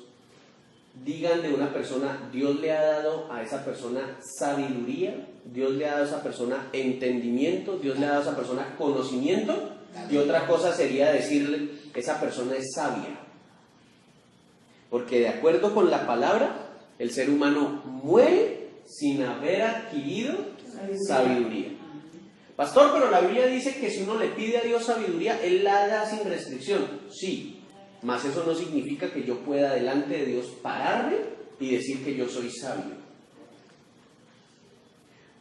digan de una persona: Dios le ha dado a esa persona sabiduría, Dios le ha dado a esa persona entendimiento, Dios le ha dado a esa persona conocimiento. Y otra cosa sería decirle: esa persona es sabia. Porque de acuerdo con la palabra, el ser humano muere sin haber adquirido sabiduría. Pastor, pero la Biblia dice que si uno le pide a Dios sabiduría, Él la da sin restricción. Sí, mas eso no significa que yo pueda delante de Dios pararme y decir que yo soy sabio.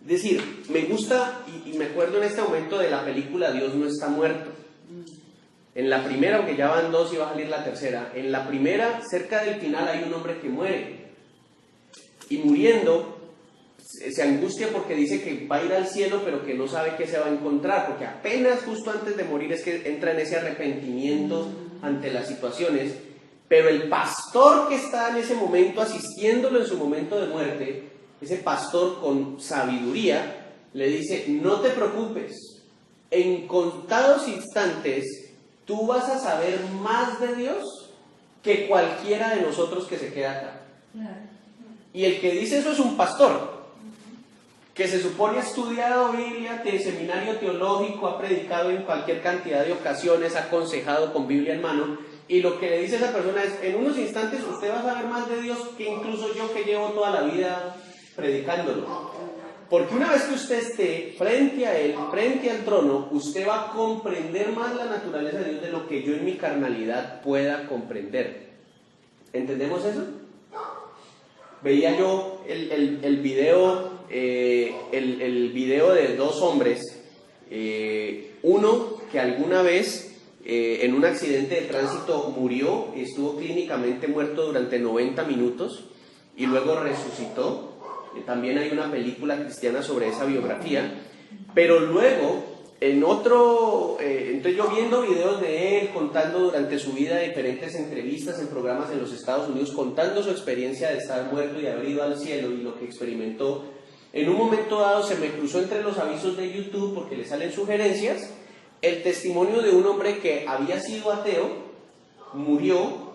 Es decir, me gusta y me acuerdo en este momento de la película Dios no está muerto. En la primera, aunque ya van dos y va a salir la tercera, en la primera, cerca del final, hay un hombre que muere. Y muriendo, se angustia porque dice que va a ir al cielo, pero que no sabe qué se va a encontrar, porque apenas justo antes de morir es que entra en ese arrepentimiento ante las situaciones. Pero el pastor que está en ese momento asistiéndolo en su momento de muerte, ese pastor con sabiduría, le dice: no te preocupes, en contados instantes tú vas a saber más de Dios que cualquiera de nosotros que se queda acá. Y el que dice eso es un pastor que se supone ha estudiado Biblia, de seminario teológico, ha predicado en cualquier cantidad de ocasiones, ha aconsejado con Biblia en mano, y lo que le dice a esa persona es: en unos instantes usted va a saber más de Dios que incluso yo, que llevo toda la vida predicándolo. Porque una vez que usted esté frente a Él, frente al trono, usted va a comprender más la naturaleza de Dios de lo que yo en mi carnalidad pueda comprender. ¿Entendemos eso? Veía yo el video de dos hombres, uno que alguna vez en un accidente de tránsito murió, estuvo clínicamente muerto durante 90 minutos y luego resucitó. También hay una película cristiana sobre esa biografía, pero luego en otro, entonces yo viendo videos de él contando durante su vida diferentes entrevistas en programas en los Estados Unidos, contando su experiencia de estar muerto y haber ido al cielo y lo que experimentó, en un momento dado se me cruzó entre los avisos de YouTube, porque le salen sugerencias, el testimonio de un hombre que había sido ateo, murió,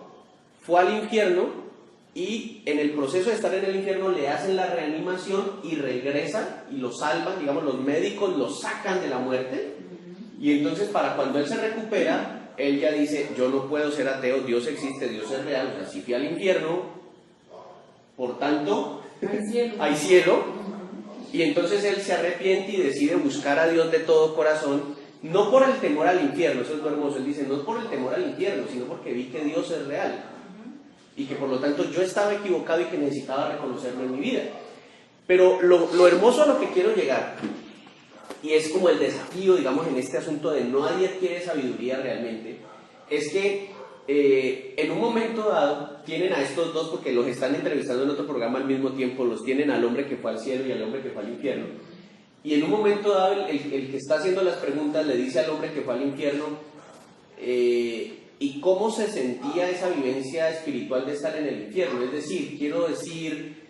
fue al infierno, y en el proceso de estar en el infierno le hacen la reanimación y regresa y lo salvan, digamos, los médicos lo sacan de la muerte, y entonces para cuando él se recupera, él ya dice, yo no puedo ser ateo, Dios existe, Dios es real, o sea, si fui al infierno, por tanto, hay cielo, y entonces él se arrepiente y decide buscar a Dios de todo corazón, no por el temor al infierno, eso es lo hermoso, él dice, no por el temor al infierno, sino porque vi que Dios es real, y que por lo tanto yo estaba equivocado y que necesitaba reconocerlo en mi vida. Pero lo hermoso a lo que quiero llegar, y es como el desafío, digamos, en este asunto de nadie adquiere sabiduría realmente, es que en un momento dado tienen a estos dos, porque los están entrevistando en otro programa al mismo tiempo, los tienen al hombre que fue al cielo y al hombre que fue al infierno, y en un momento dado el que está haciendo las preguntas le dice al hombre que fue al infierno, y cómo se sentía esa vivencia espiritual de estar en el infierno, es decir, quiero decir,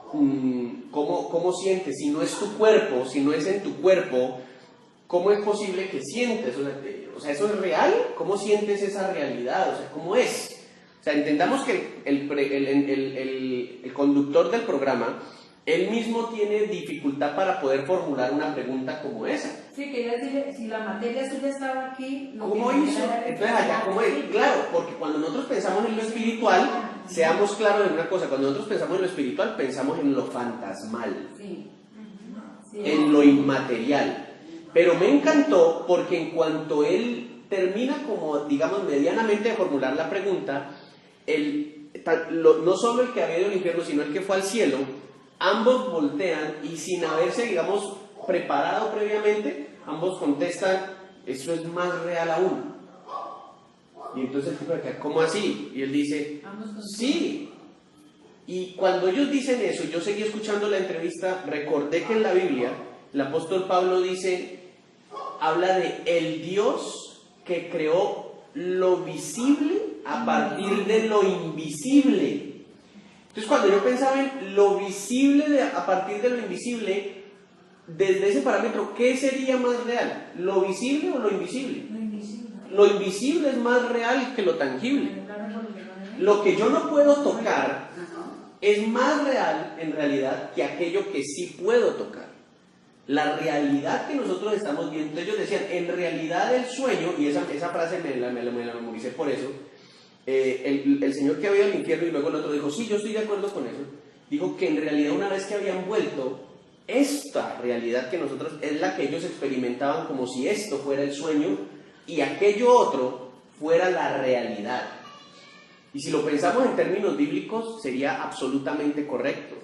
¿cómo sientes? Si no es tu cuerpo, si no es en tu cuerpo, ¿cómo es posible que sientes? O sea, ¿eso es real? ¿Cómo sientes esa realidad? O sea, ¿cómo es? O sea, entendamos que el conductor del programa, él mismo tiene dificultad para poder formular una pregunta como esa. Sí, quería decirle, si la materia suya estaba aquí... ¿Cómo hizo? Entonces allá, ¿cómo es? Claro, porque cuando nosotros pensamos en lo espiritual, seamos claros en una cosa, cuando nosotros pensamos en lo espiritual, pensamos en lo fantasmal, Sí. en lo inmaterial. Pero me encantó porque en cuanto él termina como, digamos, medianamente de formular la pregunta, no solo el que había ido al infierno, sino el que fue al cielo, ambos voltean y sin haberse, digamos, preparado previamente, ambos contestan, eso es más real aún. Y entonces el tipo dice, ¿cómo así? Y él dice, sí. Y cuando ellos dicen eso, yo seguí escuchando la entrevista, recordé que en la Biblia el apóstol Pablo habla de el Dios que creó lo visible a partir de lo invisible. Entonces cuando yo pensaba en lo visible a partir de lo invisible, desde ese parámetro, ¿qué sería más real? ¿Lo visible o lo invisible? Lo invisible. Lo invisible es más real que lo tangible. Lo que yo no puedo tocar es más real en realidad que aquello que sí puedo tocar. La realidad que nosotros estamos viendo, ellos decían, en realidad el sueño, y esa frase me la memoricé por eso, el señor que había ido al infierno y luego el otro dijo, sí, yo estoy de acuerdo con eso, dijo que en realidad una vez que habían vuelto, esta realidad que nosotros, es la que ellos experimentaban como si esto fuera el sueño y aquello otro fuera la realidad. Y si lo pensamos en términos bíblicos, sería absolutamente correcto.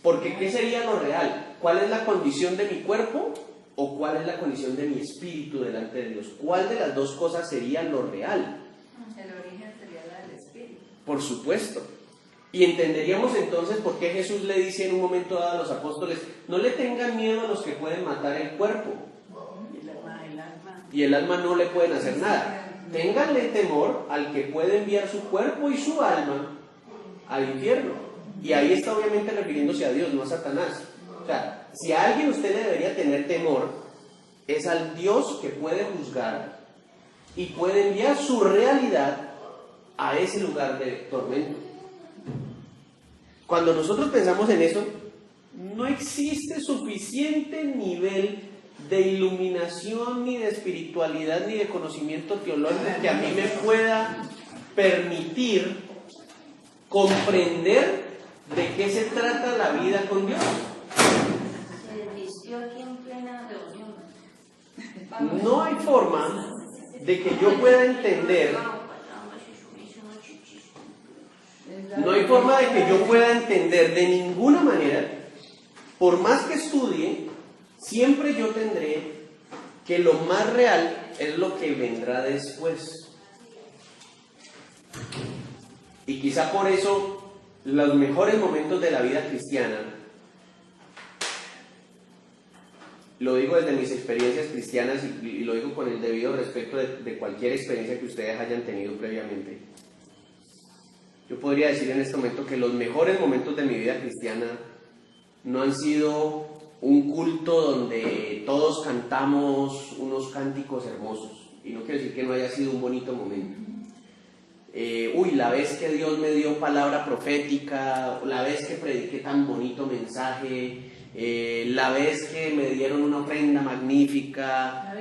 Porque ¿qué sería lo real? ¿Cuál es la condición de mi cuerpo o cuál es la condición de mi espíritu delante de Dios? ¿Cuál de las dos cosas sería lo real? El origen sería la del espíritu. Por supuesto. Y entenderíamos entonces por qué Jesús le dice en un momento dado a los apóstoles, no le tengan miedo a los que pueden matar el cuerpo. Y el alma no le pueden hacer nada. Ténganle temor al que puede enviar su cuerpo y su alma al infierno. Y ahí está obviamente refiriéndose a Dios, no a Satanás. O sea, si a alguien usted le debería tener temor, es al Dios que puede juzgar y puede enviar su realidad a ese lugar de tormento. Cuando nosotros pensamos en eso, no existe suficiente nivel de iluminación, ni de espiritualidad, ni de conocimiento teológico que a mí me pueda permitir comprender ¿de qué se trata la vida con Dios? Se vistió aquí en plena reunión. No hay forma de que yo pueda entender, no hay forma de que yo pueda entender de ninguna manera, por más que estudie, siempre yo tendré que lo más real es lo que vendrá después. Y quizá por eso los mejores momentos de la vida cristiana, lo digo desde mis experiencias cristianas y lo digo con el debido respeto de cualquier experiencia que ustedes hayan tenido previamente. Yo podría decir en este momento que los mejores momentos de mi vida cristiana no han sido un culto donde todos cantamos unos cánticos hermosos. Y no quiero decir que no haya sido un bonito momento. La vez que Dios me dio palabra profética, la vez que prediqué tan bonito mensaje, la vez que me dieron una ofrenda magnífica,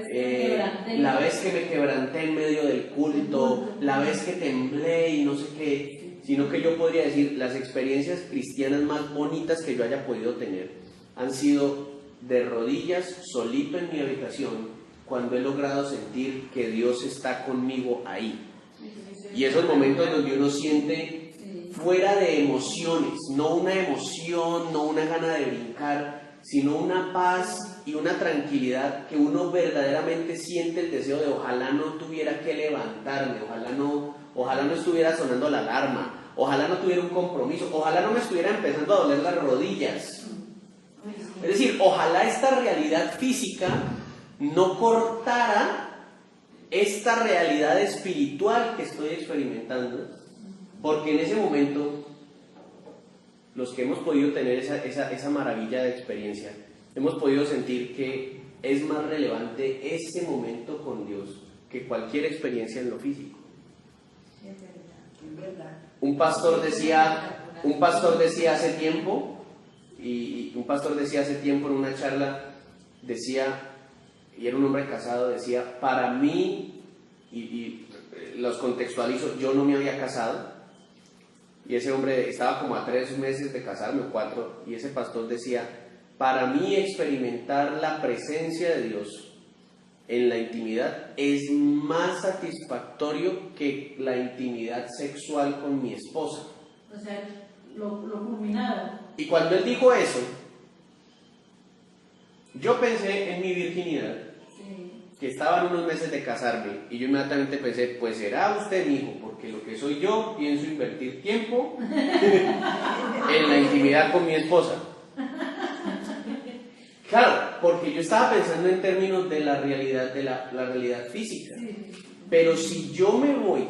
la vez que me quebranté en medio del culto, la vez que temblé y no sé qué, sino que yo podría decir las experiencias cristianas más bonitas que yo haya podido tener han sido de rodillas, solito en mi habitación, cuando he logrado sentir que Dios está conmigo ahí. Y esos momentos donde uno siente fuera de emociones, no una emoción, no una gana de brincar, sino una paz y una tranquilidad que uno verdaderamente siente el deseo de ojalá no tuviera que levantarme, ojalá no estuviera sonando la alarma, ojalá no tuviera un compromiso, ojalá no me estuviera empezando a doler las rodillas. Es decir, ojalá esta realidad física no cortara esta realidad espiritual que estoy experimentando, porque en ese momento los que hemos podido tener esa maravilla de experiencia, hemos podido sentir que es más relevante ese momento con Dios que cualquier experiencia en lo físico. Es verdad. Un pastor decía hace tiempo, y un pastor decía hace tiempo en una charla, decía, y era un hombre casado, decía, para mí, y los contextualizo, yo no me había casado, y ese hombre estaba como a 3 meses de casarme o 4, y ese pastor decía, para mí experimentar la presencia de Dios en la intimidad es más satisfactorio que la intimidad sexual con mi esposa. O sea, lo culminado. Y cuando él dijo eso, yo pensé en mi virginidad, que estaban unos meses de casarme, y yo inmediatamente pensé, pues será usted mi hijo, porque lo que soy yo, pienso invertir tiempo en la intimidad con mi esposa. Claro, porque yo estaba pensando en términos de la realidad, la realidad física. Pero si yo me voy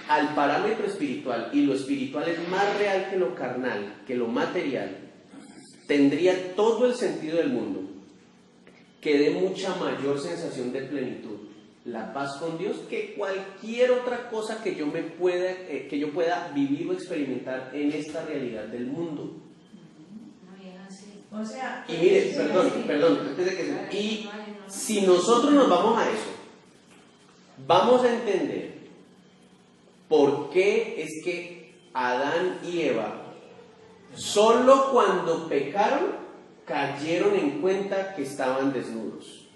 al parámetro espiritual, y lo espiritual es más real que lo carnal, que lo material, tendría todo el sentido del mundo que dé mucha mayor sensación de plenitud, la paz con Dios, que cualquier otra cosa que yo pueda vivir o experimentar en esta realidad del mundo. O sea, Y mire, perdón, antes de que y si nosotros nos vamos a eso, vamos a entender por qué es que Adán y Eva, solo cuando pecaron, cayeron en cuenta que estaban desnudos.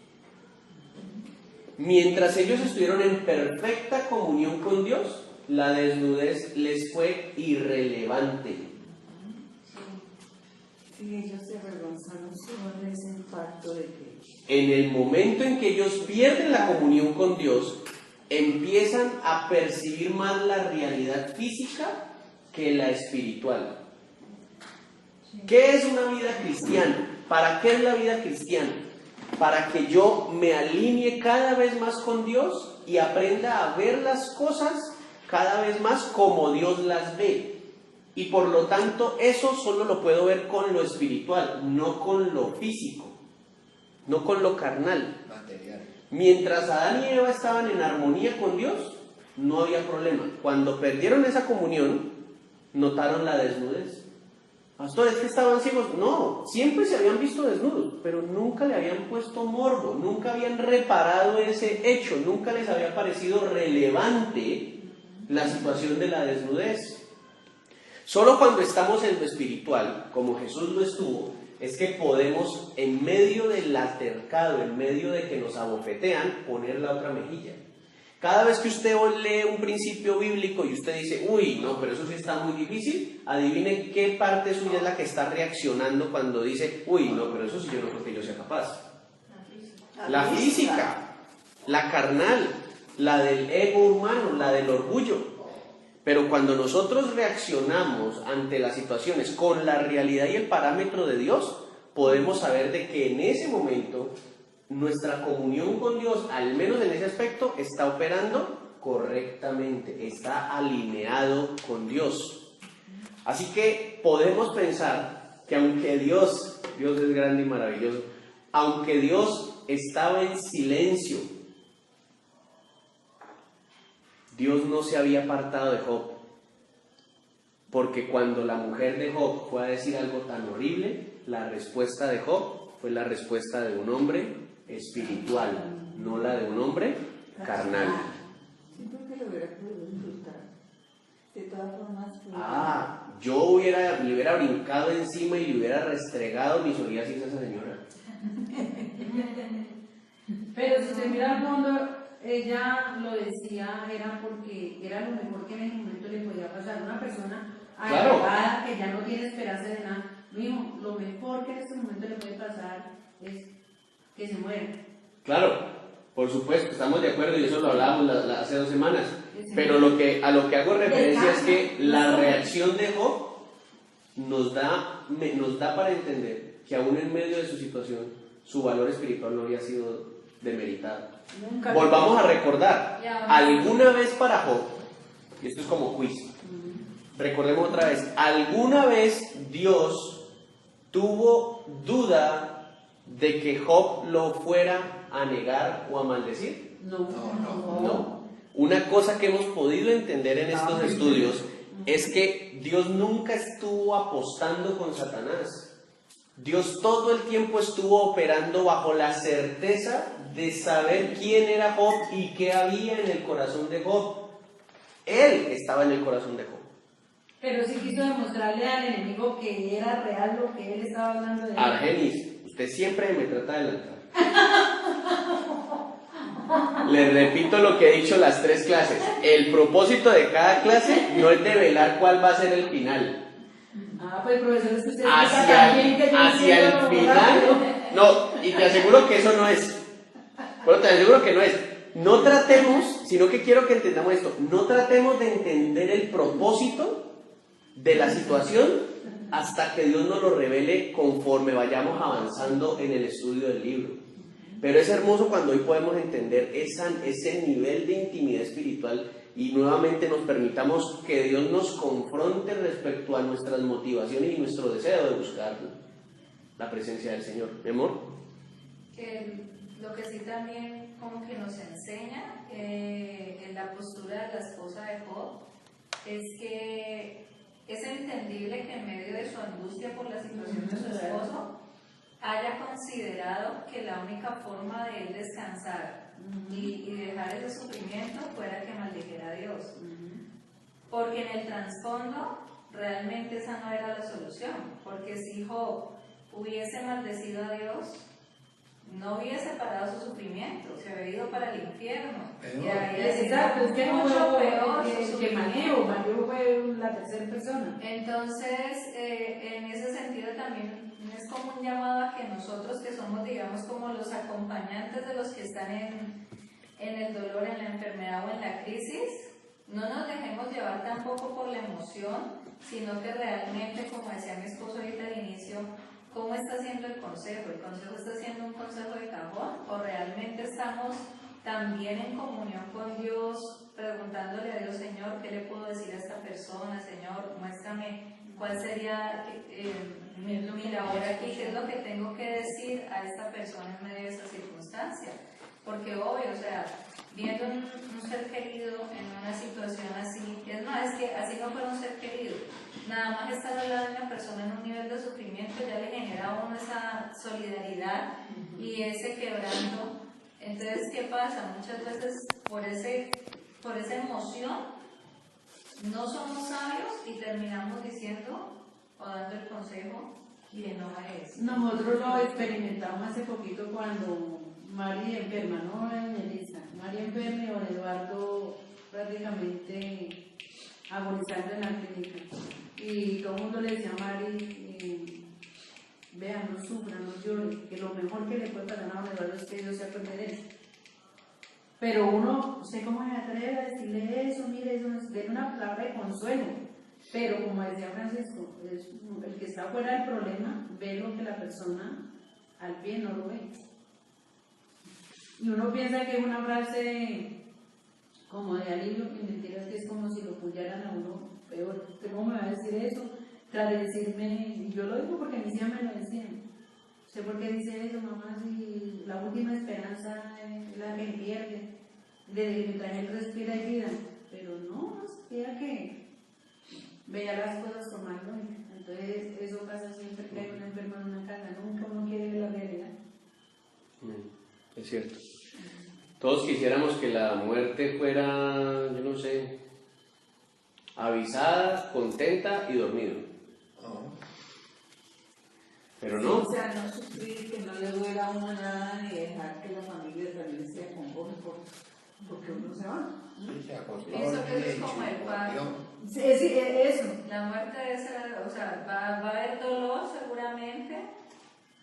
Mientras ellos estuvieron en perfecta comunión con Dios, la desnudez les fue irrelevante. Sí, ellos se avergonzaron sobre ese impacto de que... En el momento en que ellos pierden la comunión con Dios, empiezan a percibir más la realidad física que la espiritual. ¿Qué es una vida cristiana? ¿Para qué es la vida cristiana? Para que yo me alinee cada vez más con Dios y aprenda a ver las cosas cada vez más como Dios las ve. Y por lo tanto, eso solo lo puedo ver con lo espiritual, no con lo físico, no con lo carnal. Material. Mientras Adán y Eva estaban en armonía con Dios, no había problema. Cuando perdieron esa comunión, notaron la desnudez. Pastor, ¿es que estaban ciegos? No, siempre se habían visto desnudos, pero nunca le habían puesto morbo, nunca habían reparado ese hecho, nunca les había parecido relevante la situación de la desnudez. Solo cuando estamos en lo espiritual, como Jesús lo estuvo, es que podemos, en medio del altercado, en medio de que nos abofetean, poner la otra mejilla. Cada vez que usted lee un principio bíblico y usted dice, uy, no, pero eso sí está muy difícil, adivine qué parte suya es la que está reaccionando cuando dice, uy, no, pero eso sí yo no creo que yo sea capaz. La física, la carnal, la del ego humano, la del orgullo. Pero cuando nosotros reaccionamos ante las situaciones con la realidad y el parámetro de Dios, podemos saber de que en ese momento nuestra comunión con Dios, al menos en ese aspecto, está operando correctamente, está alineado con Dios. Así que podemos pensar que aunque Dios es grande y maravilloso, aunque Dios estaba en silencio, Dios no se había apartado de Job, porque cuando la mujer de Job fue a decir algo tan horrible, la respuesta de Job fue la respuesta de un hombre espiritual, no la de un hombre carnal. Sí, porque le hubiera podido insultar. De todas formas. Yo le hubiera brincado encima y le hubiera restregado mis oídas a esa señora. Pero si usted mira al fondo, ella lo decía, era porque era lo mejor que en ese momento le podía pasar a una persona allegada, que ya no tiene esperanza de nada. Mijo, lo mejor que en este momento le puede pasar es que se muera. Claro, por supuesto, estamos de acuerdo y eso lo hablábamos hace 2 semanas. Pero a lo que hago referencia es que la reacción de Job nos da para entender que aún en medio de su situación, su valor espiritual no había sido demeritado. Volvamos a recordar, alguna vez para Job, y esto es como quiz, recordemos otra vez, ¿alguna vez Dios tuvo duda de que Job lo fuera a negar o a maldecir? No. Una cosa que hemos podido entender en estos estudios es que Dios nunca estuvo apostando con Satanás. Dios todo el tiempo estuvo operando bajo la certeza de saber quién era Job y qué había en el corazón de Job. Él estaba en el corazón de Job. Pero sí quiso demostrarle al enemigo que era real lo que él estaba hablando de él. Argenis, usted siempre me trata de adelantar. Les repito lo que he dicho las 3 clases. El propósito de cada clase no es develar cuál va a ser el final. Pues profesor, es que usted hacia el final. No, y te aseguro que eso no es. Pero te aseguro que no es. No tratemos, sino que quiero que entendamos esto. No tratemos de entender el propósito de la situación hasta que Dios nos lo revele conforme vayamos avanzando en el estudio del libro. Pero es hermoso cuando hoy podemos entender ese nivel de intimidad espiritual y nuevamente nos permitamos que Dios nos confronte respecto a nuestras motivaciones y nuestro deseo de buscar la presencia del Señor. ¿Mi amor? Lo que sí también como que nos enseña en la postura de la esposa de Job es que es entendible que en medio de su angustia por la situación de su esposo haya considerado que la única forma de él descansar y dejar ese sufrimiento fuera que maldijera a Dios. Porque en el trasfondo realmente esa no era la solución. Porque si Job hubiese maldecido a Dios, no hubiese parado su sufrimiento, se había ido para el infierno. Y exacto, es que mucho no peor que Mateo fue la tercera persona. Entonces, en ese sentido también es como un llamado a que nosotros, que somos, digamos, como los acompañantes de los que están en el dolor, en la enfermedad o en la crisis, no nos dejemos llevar tampoco por la emoción, sino que realmente, como decía mi esposo ahorita al inicio, ¿cómo está siendo el consejo? ¿El consejo está siendo un consejo de cajón? ¿O realmente estamos también en comunión con Dios, preguntándole a Dios, Señor, ¿qué le puedo decir a esta persona? Señor, muéstrame cuál sería mi labor aquí, qué es lo que tengo que decir a esta persona en medio de esa circunstancia. Porque obvio, o sea, viendo un ser querido en una situación así, es más, es que así no fuera un ser querido, nada más estar al lado de una persona en un nivel de sufrimiento ya le genera a uno esa solidaridad y ese quebranto. Entonces, ¿qué pasa? Muchas veces por esa emoción no somos sabios y terminamos diciendo o dando el consejo que no es. Nosotros lo experimentamos hace poquito cuando Mari enferma, ¿no? Elisa. Mari enferma y don Eduardo prácticamente agonizando en la clínica. Y todo el mundo le decía a Mari, vean, no sufra, no llore, que lo mejor que le puede pasar a don Eduardo es que Dios se acuerde de él. Pero uno, no sé cómo se atreve a decirle eso, mire, eso es de una palabra de consuelo. Pero como decía Francisco, el que está fuera del problema ve lo que la persona al pie no lo ve. Y uno piensa que es una frase como de alivio, y mentiras que es como si lo pullaran a uno peor. ¿Cómo me va a decir eso? Tras de decirme, y yo lo digo porque mis hijas me lo decían. ¿Sé por qué dice eso, mamá? Si la última esperanza es la que pierde, desde mientras él respira y vida. Pero no, sabía que veía las cosas con más lógica. Entonces, eso pasa siempre que hay un enfermo en una casa. Nunca uno quiere ver la realidad. Es cierto. Todos quisiéramos que la muerte fuera, yo no sé, avisada, contenta y dormida. Pero no. O sea, no sufrir, que no le duela a uno nada, ni dejar que la familia también se acomode porque uno se va. Pienso que eso es como el parto. Sí, eso. La muerte debe ser, o sea, va a haber dolor seguramente.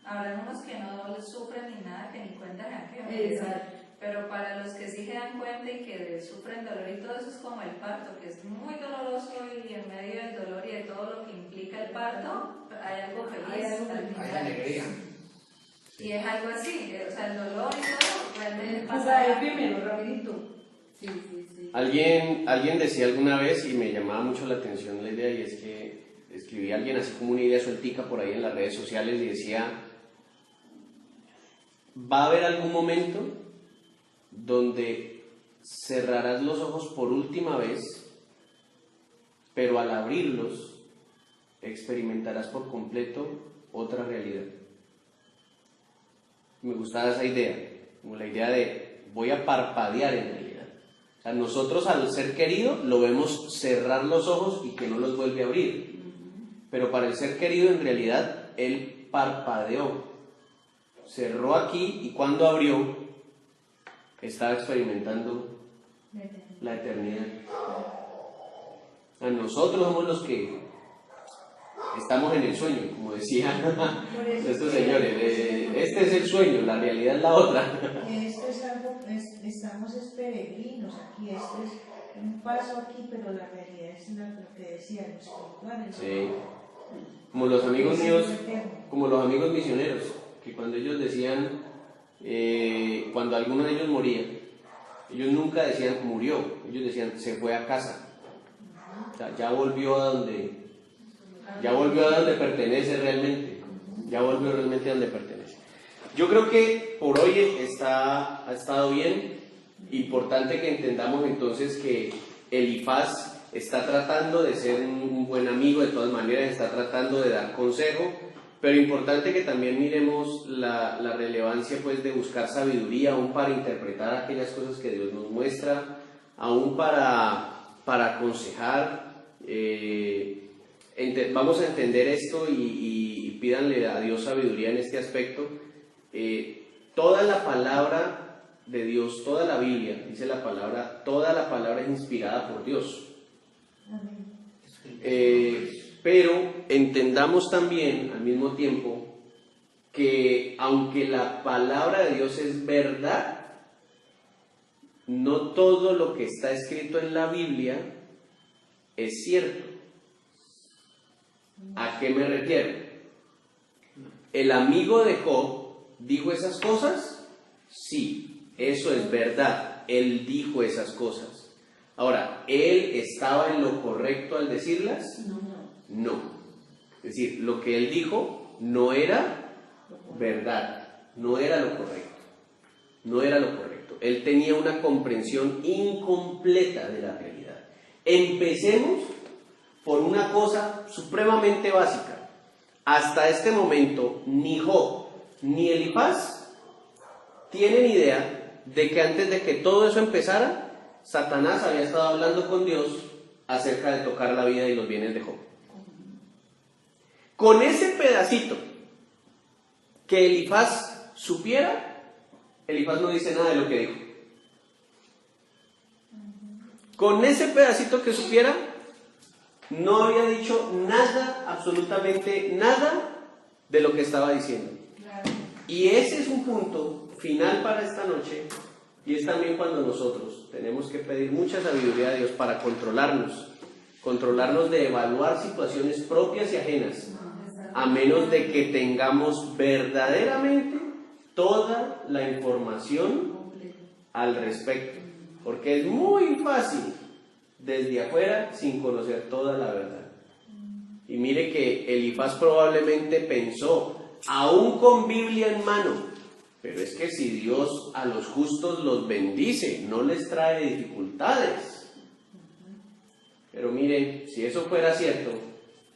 Habrá unos que no sufren ni nada, que ni cuentan a qué. Exacto. Pero para los que sí se dan cuenta y que sufren dolor y todo eso es como el parto, que es muy doloroso y en medio del dolor y de todo lo que implica el parto, hay algo feliz. Hay alegría. Y es algo así, o sea, el dolor y todo realmente O pasa. sea, primero, rapidito. Sí. Alguien decía alguna vez, y me llamaba mucho la atención la idea, y es que escribía alguien así como una idea sueltica por ahí en las redes sociales y decía, va a haber algún momento donde cerrarás los ojos por última vez, pero al abrirlos experimentarás por completo otra realidad. Me gustaba esa idea, como la idea de voy a parpadear en realidad. O sea, nosotros al ser querido lo vemos cerrar los ojos y que no los vuelve a abrir, pero para el ser querido en realidad él parpadeó, cerró aquí y cuando abrió estaba experimentando la eternidad. Nosotros somos los que estamos en el sueño, como decían estos señores. Este es el sueño, la realidad es la otra. Esto es algo, estamos peregrinos aquí, esto es un paso aquí, pero la realidad es lo que decía, lo espiritual. Sí. Como los amigos míos, como los amigos misioneros, que cuando ellos decían, cuando alguno de ellos moría, ellos nunca decían murió, ellos decían se fue a casa, o sea, ya volvió a donde pertenece realmente, ya volvió realmente a donde pertenece. Yo creo que por hoy ha estado bien. Importante que entendamos entonces que Elifaz está tratando de ser un buen amigo, de todas maneras está tratando de dar consejo, pero importante que también miremos la relevancia pues de buscar sabiduría, aún para interpretar aquellas cosas que Dios nos muestra, aún para aconsejar. Vamos a entender esto y pídanle a Dios sabiduría en este aspecto. Toda la palabra de Dios, toda la Biblia, dice la palabra, toda la palabra es inspirada por Dios. Pero entendamos también al mismo tiempo que aunque la palabra de Dios es verdad, no todo lo que está escrito en la Biblia es cierto. ¿A qué me refiero? ¿El amigo de Job dijo esas cosas? Sí. Eso es verdad, él dijo esas cosas. Ahora, ¿él estaba en lo correcto al decirlas? No. Es decir, lo que él dijo no era verdad, no era lo correcto. No era lo correcto. Él tenía una comprensión incompleta de la realidad. Empecemos por una cosa supremamente básica. Hasta este momento, ni Job ni Elifaz tienen idea de que antes de que todo eso empezara, Satanás había estado hablando con Dios acerca de tocar la vida y los bienes de Job. Con ese pedacito que Elifaz supiera, Elifaz no dice nada de lo que dijo. Con ese pedacito que supiera, no había dicho nada, absolutamente nada de lo que estaba diciendo. Y ese es un punto final para esta noche, y es también cuando nosotros tenemos que pedir mucha sabiduría a Dios para controlarnos de evaluar situaciones propias y ajenas, a menos de que tengamos verdaderamente toda la información al respecto, porque es muy fácil desde afuera sin conocer toda la verdad. Y mire que Elifaz probablemente pensó, aún con Biblia en mano, pero es que si Dios a los justos los bendice, no les trae dificultades. Pero miren, si eso fuera cierto,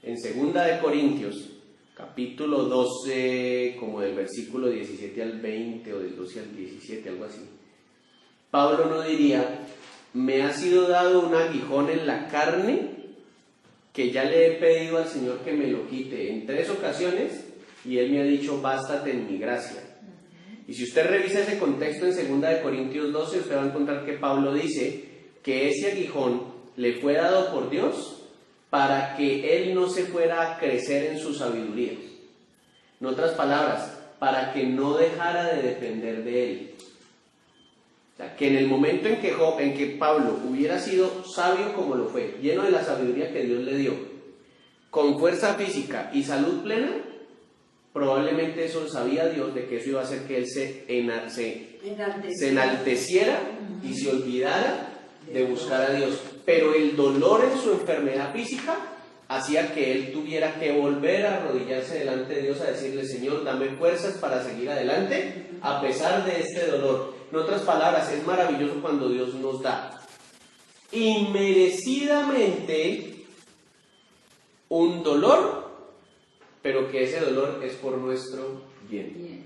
en 2 de Corintios, capítulo 12, como del versículo 17 al 20, o del 12 al 17, algo así, Pablo no diría, me ha sido dado un aguijón en la carne, que ya le he pedido al Señor que me lo quite en 3 ocasiones, y Él me ha dicho, bástate en mi gracia. Y si usted revisa ese contexto en 2 de Corintios 12, usted va a encontrar que Pablo dice que ese aguijón le fue dado por Dios para que él no se fuera a crecer en su sabiduría. En otras palabras, para que no dejara de depender de él. O sea, que en el momento en que Pablo hubiera sido sabio como lo fue, lleno de la sabiduría que Dios le dio, con fuerza física y salud plena, probablemente eso sabía Dios de que eso iba a hacer que él se enalteciera y se olvidara de buscar a Dios. Pero el dolor en su enfermedad física hacía que él tuviera que volver a arrodillarse delante de Dios a decirle, Señor, dame fuerzas para seguir adelante a pesar de este dolor. En otras palabras, es maravilloso cuando Dios nos da inmerecidamente un dolor, pero que ese dolor es por nuestro bien.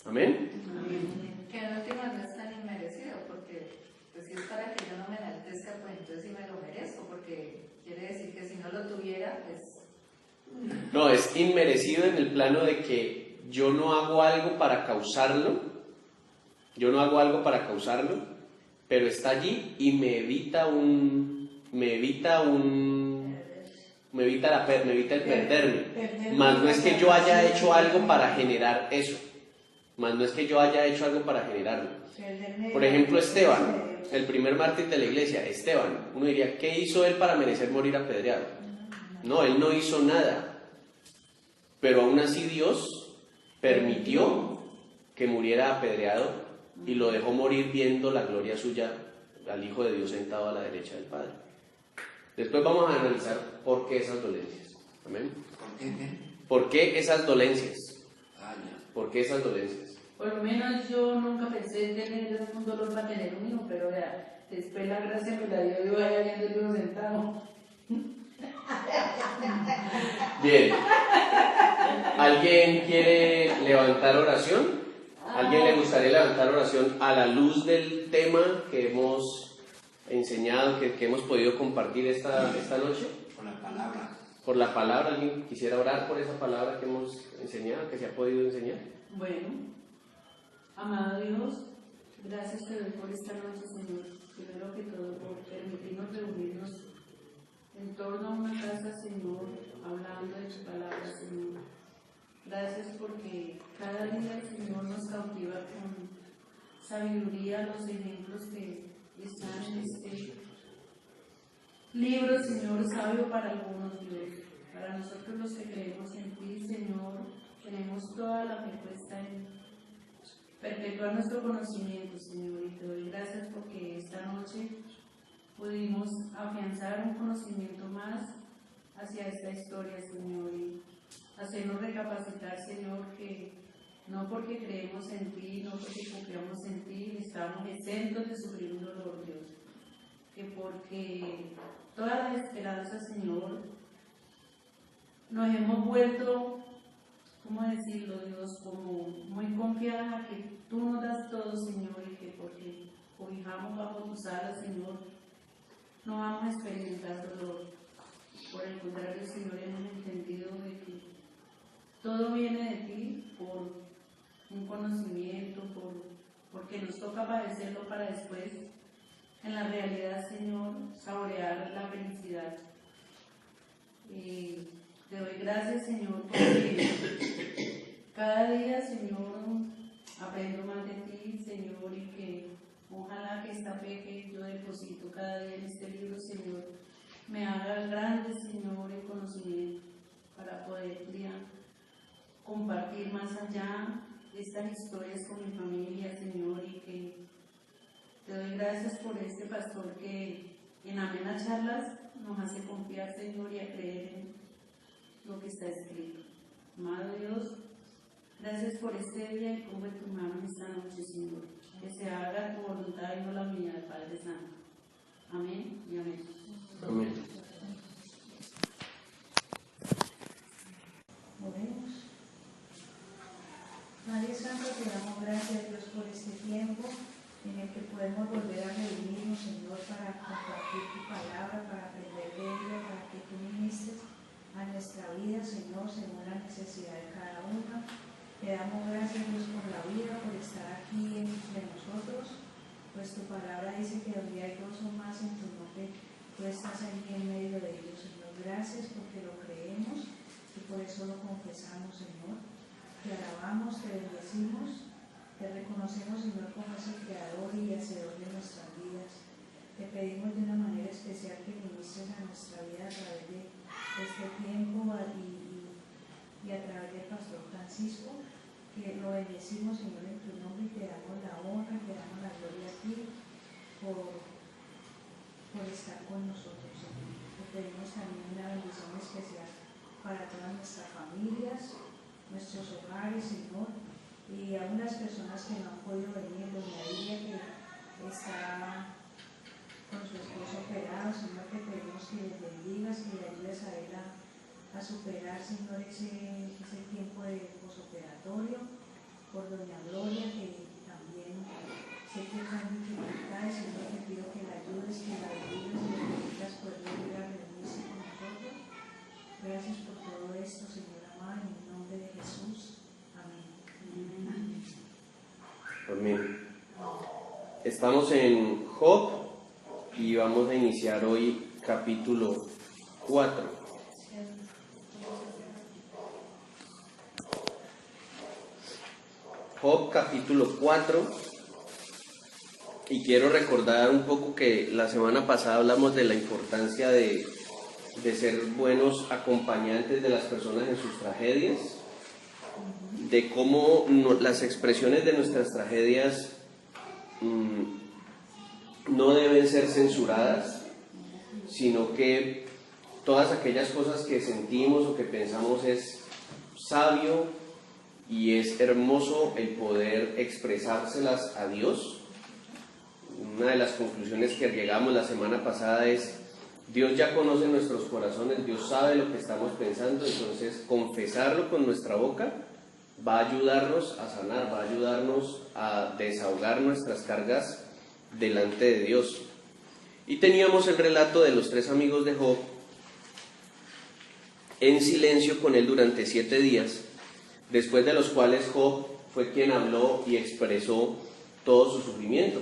Amén. Que en últimas no es tan inmerecido, porque pues, si es para que yo no me enaltezca, pues entonces sí me lo merezco, porque quiere decir que si no lo tuviera, pues... No, es inmerecido en el plano de que yo no hago algo para causarlo, pero está allí y me evita el perderme. Más no es que yo haya hecho algo para generar eso. Por ejemplo, Esteban, el primer mártir de la iglesia, Esteban, uno diría, ¿qué hizo él para merecer morir apedreado? No, él no hizo nada. Pero aún así Dios permitió que muriera apedreado y lo dejó morir viendo la gloria suya al Hijo de Dios sentado a la derecha del Padre. Después vamos a analizar por qué esas dolencias. ¿Amén? ¿Por qué esas dolencias? ¿Por qué esas dolencias? Por lo menos yo nunca pensé en tener un dolor para tener un hijo, pero ya, después la gracia me la dio Dios allá viendo el hijo sentado. Bien. ¿Alguien quiere levantar oración? ¿Alguien le gustaría levantar oración a la luz del tema que hemos enseñado, que hemos podido compartir esta noche? Por la palabra. Por la palabra, ¿alguien quisiera orar por esa palabra que hemos enseñado, que se ha podido enseñar? Bueno, amado Dios, gracias te doy por esta noche, Señor. Primero que todo, por permitirnos reunirnos en torno a una casa, Señor, hablando de tu palabra, Señor. Gracias porque cada día el Señor nos cautiva con sabiduría los ejemplos que están en este libro, Señor, sabio para algunos, Dios. Para nosotros los que creemos en ti, Señor, tenemos toda la fe puesta en perpetuar nuestro conocimiento, Señor, y te doy gracias porque esta noche pudimos afianzar un conocimiento más hacia esta historia, Señor, y hacernos recapacitar, Señor, que no porque creemos en ti, no porque confiamos en ti, estamos exentos de sufrir un dolor, Dios, que porque toda la esperanza, Señor, nos hemos vuelto, ¿cómo decirlo, Dios? Como muy confiadas a que tú nos das todo, Señor, y que porque cobijamos bajo tus alas, Señor, no vamos a experimentar dolor. Por el contrario, Señor, hemos entendido de que todo viene de ti por un conocimiento, porque nos toca padecerlo para después, en la realidad, Señor, saborear la felicidad. Te doy gracias, Señor, porque cada día, Señor, aprendo más de ti, Señor, y que ojalá que esta fe que yo deposito cada día en este libro, Señor, me haga grande, Señor, en conocimiento para poder compartir más allá estas historias con mi familia, Señor, y que te doy gracias por este pastor que en amenas charlas nos hace confiar, Señor, y a creer en lo que está escrito. Amado Dios, gracias por este día y pongo en tu mano esta noche, Señor. Que se haga tu voluntad y no la mía, del Padre Santo. Amén y amén. Amén. Oremos. Padre Santo, te damos gracias, Dios, por este tiempo en el que podemos volver a reunirnos, Señor, para compartir tu palabra, para aprender de ella, para que tú ministres a nuestra vida, Señor, según la necesidad de cada uno. Te damos gracias, Dios, por la vida, por estar aquí entre nosotros, pues tu palabra dice que donde hay dos o más en tu nombre, tú estás allí en medio de ellos, Señor. Gracias porque lo creemos y por eso lo confesamos, Señor. Te alabamos, te bendecimos, te reconocemos, Señor, como ese creador y hacedor de nuestras vidas. Te pedimos de una manera especial que ministres a nuestra vida a través de este tiempo y a través del pastor Francisco, que lo bendecimos, Señor, en tu nombre, y te damos la honra, te damos la gloria a ti por estar con nosotros, Señor. Te pedimos también una bendición especial para todas nuestras familias, nuestros hogares, Señor, y a unas personas que no han podido venir, doña Lidia, que está con su esposo operado, Señor, te pedimos que les bendigas, que le ayudes a él a superar, Señor, ese tiempo de posoperatorio. Por doña Gloria, que también sé que están dificultades, Señor, te pido que la ayudes, que la bendigas y le permitas poder venir a reunirse con nosotros. Gracias por todo esto, Señor amado, en el nombre de Jesús. Amén. Amén. Estamos en Job y vamos a iniciar hoy capítulo 4. Job capítulo 4, y quiero recordar un poco que la semana pasada hablamos de la importancia de ser buenos acompañantes de las personas en sus tragedias, de cómo las expresiones de nuestras tragedias no deben ser censuradas, sino que todas aquellas cosas que sentimos o que pensamos es sabio y es hermoso el poder expresárselas a Dios. Una de las conclusiones que llegamos la semana pasada es: Dios ya conoce nuestros corazones, Dios sabe lo que estamos pensando, entonces confesarlo con nuestra boca va a ayudarnos a sanar, va a ayudarnos a desahogar nuestras cargas delante de Dios. Y teníamos el relato de los 3 amigos de Job en silencio con él durante 7 días, después de los cuales Job fue quien habló y expresó todo su sufrimiento.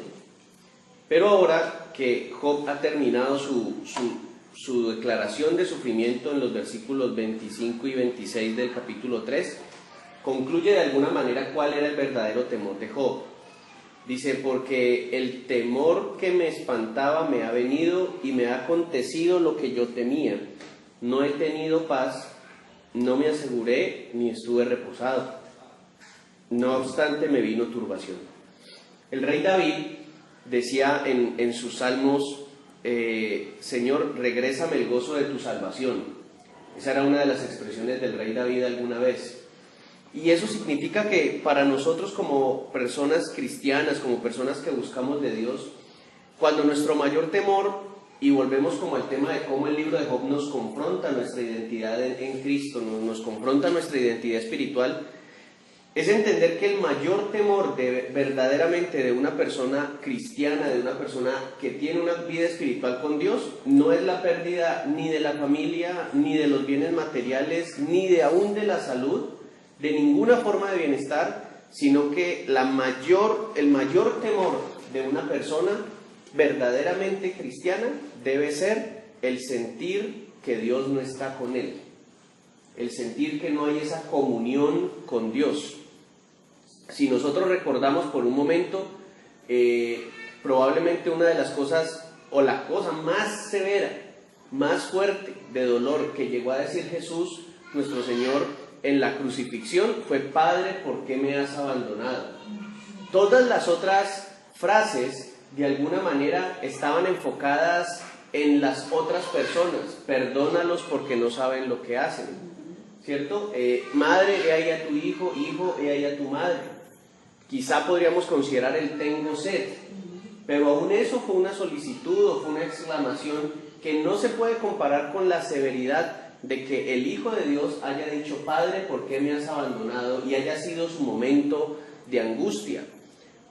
Pero ahora que Job ha terminado su declaración de sufrimiento en los versículos 25 y 26 del capítulo 3, concluye de alguna manera cuál era el verdadero temor de Job. Dice: porque el temor que me espantaba me ha venido y me ha acontecido lo que yo temía. No he tenido paz, no me aseguré ni estuve reposado. No obstante me vino turbación. El rey David decía en sus salmos: Señor, regrésame el gozo de tu salvación. Esa era una de las expresiones del rey David alguna vez. Y eso significa que para nosotros como personas cristianas, como personas que buscamos de Dios, cuando nuestro mayor temor, y volvemos como al tema de cómo el libro de Job nos confronta nuestra identidad en Cristo, nos confronta nuestra identidad espiritual, es entender que el mayor temor verdaderamente de una persona cristiana, de una persona que tiene una vida espiritual con Dios, no es la pérdida ni de la familia, ni de los bienes materiales, ni de aún de la salud, de ninguna forma de bienestar, sino que el mayor temor de una persona verdaderamente cristiana debe ser el sentir que Dios no está con él, el sentir que no hay esa comunión con Dios. Si nosotros recordamos por un momento, probablemente una de las cosas, o la cosa más severa, más fuerte de dolor que llegó a decir Jesús, nuestro Señor, en la crucifixión, fue: Padre, ¿por qué me has abandonado? Todas las otras frases, de alguna manera, estaban enfocadas en las otras personas. Perdónalos porque no saben lo que hacen, ¿cierto? Madre, he ahí a tu hijo, hijo, he ahí a tu madre. Quizá podríamos considerar el tengo sed, pero aún eso fue una solicitud o fue una exclamación que no se puede comparar con la severidad de que el Hijo de Dios haya dicho: Padre, ¿por qué me has abandonado? Y haya sido su momento de angustia.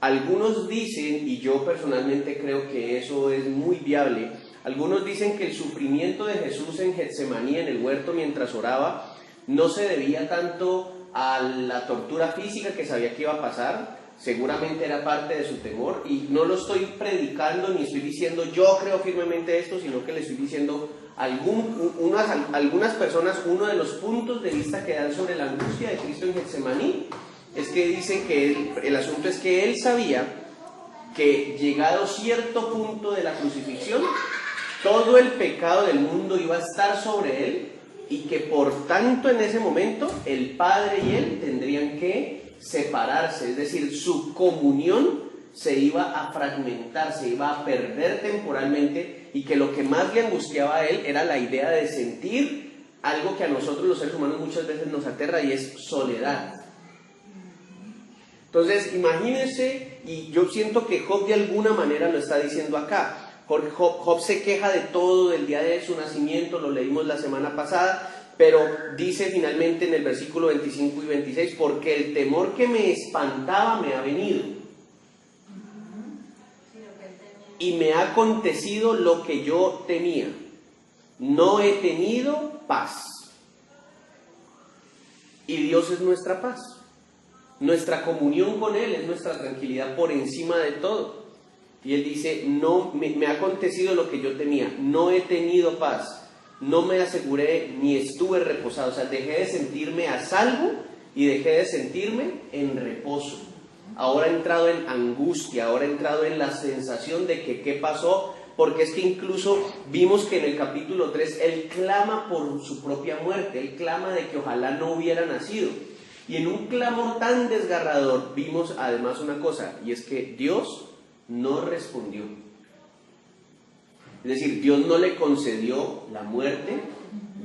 Algunos dicen, y yo personalmente creo que eso es muy viable, algunos dicen que el sufrimiento de Jesús en Getsemaní, en el huerto, mientras oraba, no se debía tanto a la tortura física que sabía que iba a pasar, seguramente era parte de su temor, y no lo estoy predicando ni estoy diciendo yo creo firmemente esto, sino que le estoy diciendo algunas personas, uno de los puntos de vista que dan sobre la angustia de Cristo en Getsemaní, es que dicen que el asunto es que él sabía que llegado cierto punto de la crucifixión, todo el pecado del mundo iba a estar sobre él, y que por tanto en ese momento el Padre y él tendrían que separarse, es decir, su comunión se iba a fragmentar, se iba a perder temporalmente, y que lo que más le angustiaba a él era la idea de sentir algo que a nosotros los seres humanos muchas veces nos aterra, y es soledad. Entonces imagínense, y yo siento que Job de alguna manera lo está diciendo acá. Job se queja de todo, del día de su nacimiento, lo leímos la semana pasada, pero dice finalmente en el versículo 25 y 26: porque el temor que me espantaba me ha venido, y me ha acontecido lo que yo temía, no he tenido paz. Y Dios es nuestra paz, nuestra comunión con Él es nuestra tranquilidad por encima de todo. Y él dice: no, me ha acontecido lo que yo temía, no he tenido paz, no me aseguré ni estuve reposado. O sea, dejé de sentirme a salvo y dejé de sentirme en reposo. Ahora he entrado en angustia, ahora he entrado en la sensación de que qué pasó, porque es que incluso vimos que en el capítulo 3 él clama por su propia muerte, él clama de que ojalá no hubiera nacido. Y en un clamor tan desgarrador vimos además una cosa, y es que Dios no respondió. Es decir, Dios no le concedió la muerte,